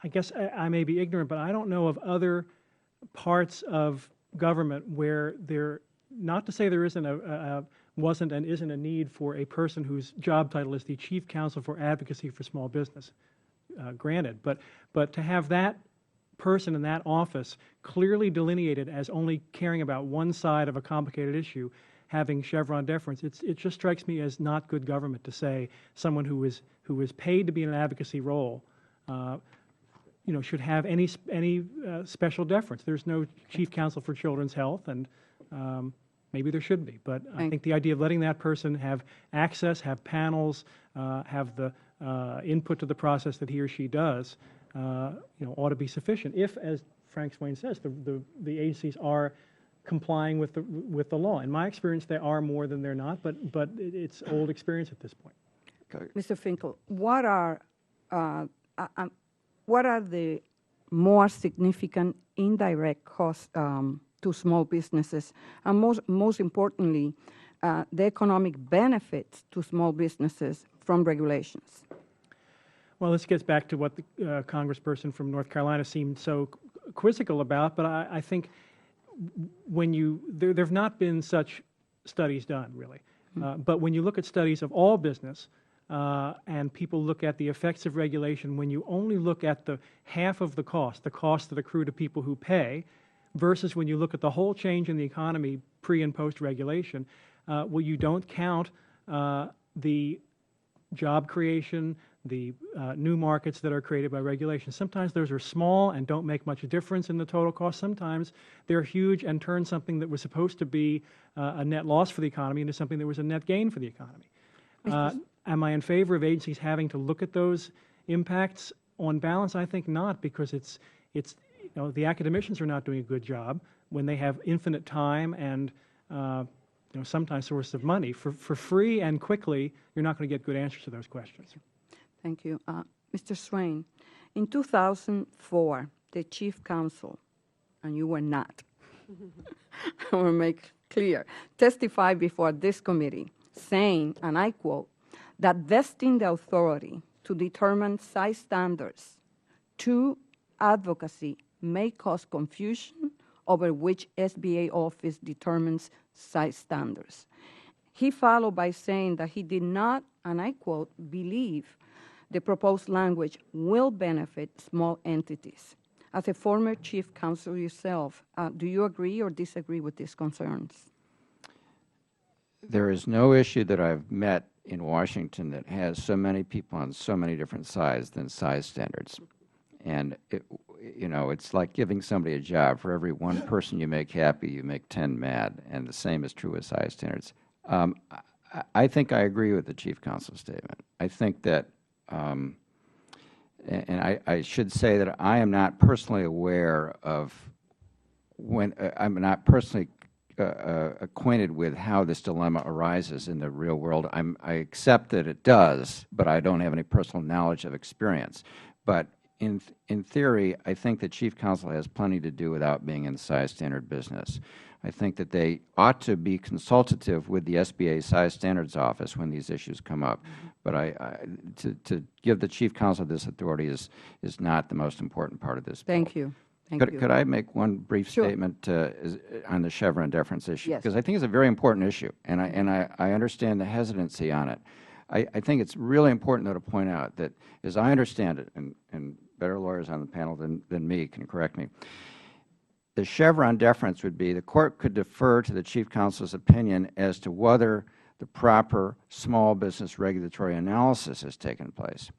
I guess I may be ignorant, but I don't know of other parts of government where not to say there wasn't and isn't a need for a person whose job title is the Chief Counsel for Advocacy for Small Business, granted, but to have that person in that office clearly delineated as only caring about one side of a complicated issue, having Chevron deference, it just strikes me as not good government to say someone who is paid to be in an advocacy role should have any special deference. There's no Chief Counsel for Children's Health, and maybe there should be. But I think the idea of letting that person have access, have panels, have the input to the process that he or she does, ought to be sufficient. If, as Frank Swain says, the agencies are complying with the law. In my experience, they are more than they're not, but it's old experience at this point. Okay. Mr. Finkel, what are the more significant indirect costs to small businesses, and most importantly, the economic benefits to small businesses from regulations? Well, this gets back to what the congressperson from North Carolina seemed so quizzical about, but I think there have not been such studies done, really. But when you look at studies of all business, and people look at the effects of regulation, when you only look at the half of the costs that accrue to people who pay, versus when you look at the whole change in the economy pre- and post-regulation, well, you don't count the job creation, the new markets that are created by regulation. Sometimes those are small and don't make much difference in the total cost. Sometimes they're huge and turn something that was supposed to be a net loss for the economy into something that was a net gain for the economy. Am I in favor of agencies having to look at those impacts? On balance, I think not, because the academicians are not doing a good job when they have infinite time and sometimes sources of money. For free and quickly, you're not going to get good answers to those questions. Thank you. Mr. Swain, in 2004, the Chief Counsel, and you were not, I want to make clear, testified before this committee saying, and I quote, that vesting the authority to determine size standards to advocacy may cause confusion over which SBA office determines size standards. He followed by saying that he did not, and I quote, believe the proposed language will benefit small entities. As a former Chief Counsel yourself, do you agree or disagree with these concerns? There is no issue that I've met in Washington that has so many people on so many different sides than size standards. And it's like giving somebody a job. For every one person you make happy, you make 10 mad, and the same is true with size standards. I think I agree with the Chief Counsel's statement. I think that, and I should say that I am not personally aware of I'm not personally acquainted with how this dilemma arises in the real world. I accept that it does, but I don't have any personal knowledge of experience. But in theory, I think the Chief Counsel has plenty to do without being in the size standard business. I think that they ought to be consultative with the SBA Size Standards Office when these issues come up. But to give the Chief Counsel this authority is not the most important part of this bill. Thank you. Thank you. Could I make one brief Sure. statement on the Chevron deference issue? Yes. Because I think it's a very important issue, and I understand the hesitancy on it. I think it's really important, though, to point out that, as I understand it, and better lawyers on the panel than me can correct me, the Chevron deference would be the Court could defer to the Chief Counsel's opinion as to whether the proper small business regulatory analysis has taken place.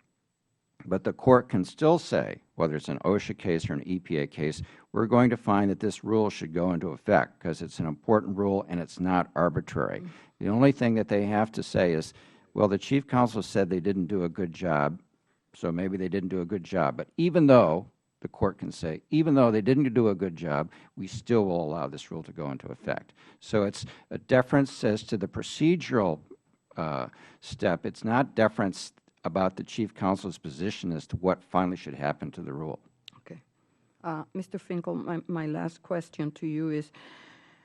But the Court can still say, whether it's an OSHA case or an EPA case, we're going to find that this rule should go into effect because it's an important rule and it's not arbitrary. The only thing that they have to say is, well, the Chief Counsel said they didn't do a good job, so maybe they didn't do a good job. But even though, the Court can say, even though they didn't do a good job, we still will allow this rule to go into effect. So it's a deference as to the procedural step. It's not deference about the Chief Counsel's position as to what finally should happen to the rule. Okay. Mr. Finkel, my last question to you is,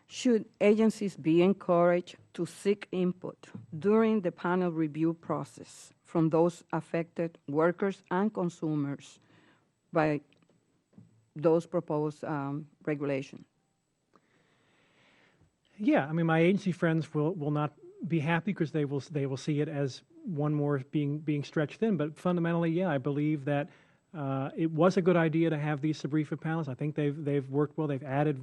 should agencies be encouraged to seek input during the panel review process from those affected workers and consumers by those proposed regulations? Yeah, I mean, my agency friends will not be happy because they will see it as one more being stretched thin. But fundamentally, yeah, I believe that it was a good idea to have these SBREFA panels. I think they've worked well. They've added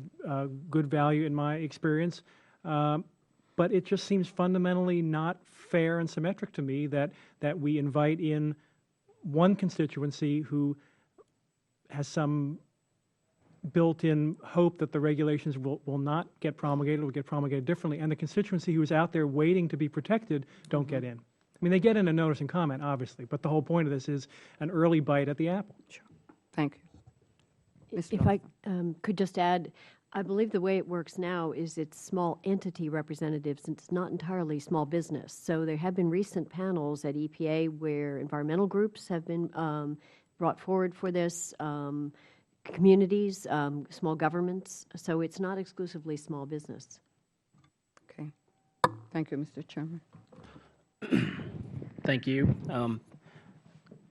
good value in my experience. But it just seems fundamentally not fair and symmetric to me that we invite in one constituency who has some built-in hope that the regulations will not get promulgated, will get promulgated differently, and the constituency who is out there waiting to be protected don't get in. I mean, they get in a notice and comment, obviously, but the whole point of this is an early bite at the apple. Sure. Thank you. Ms. If I could just add, I believe the way it works now is it's small entity representatives, and it's not entirely small business. So there have been recent panels at EPA where environmental groups have been brought forward for this, communities, small governments. So it's not exclusively small business. Okay. Thank you, Mr. Chairman. Thank you.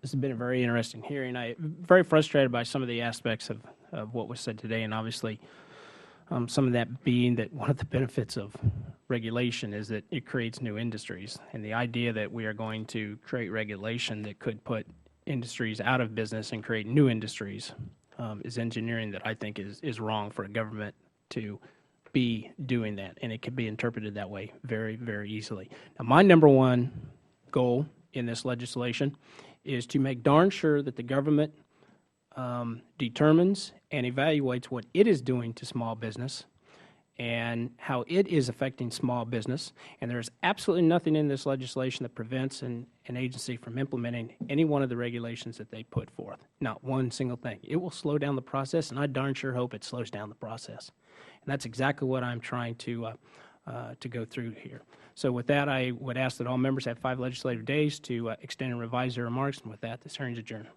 This has been a very interesting hearing. I'm very frustrated by some of the aspects of what was said today, and obviously some of that being that one of the benefits of regulation is that it creates new industries. And the idea that we are going to create regulation that could put industries out of business and create new industries is engineering that I think is wrong for a government to be doing that, and it could be interpreted that way very, very easily. Now, my number one goal in this legislation is to make darn sure that the government determines and evaluates what it is doing to small business and how it is affecting small business. And there is absolutely nothing in this legislation that prevents an agency from implementing any one of the regulations that they put forth. Not one single thing. It will slow down the process, and I darn sure hope it slows down the process. And that's exactly what I'm trying to go through here. So with that, I would ask that all members have 5 legislative days to extend and revise their remarks. And with that, this hearing is adjourned.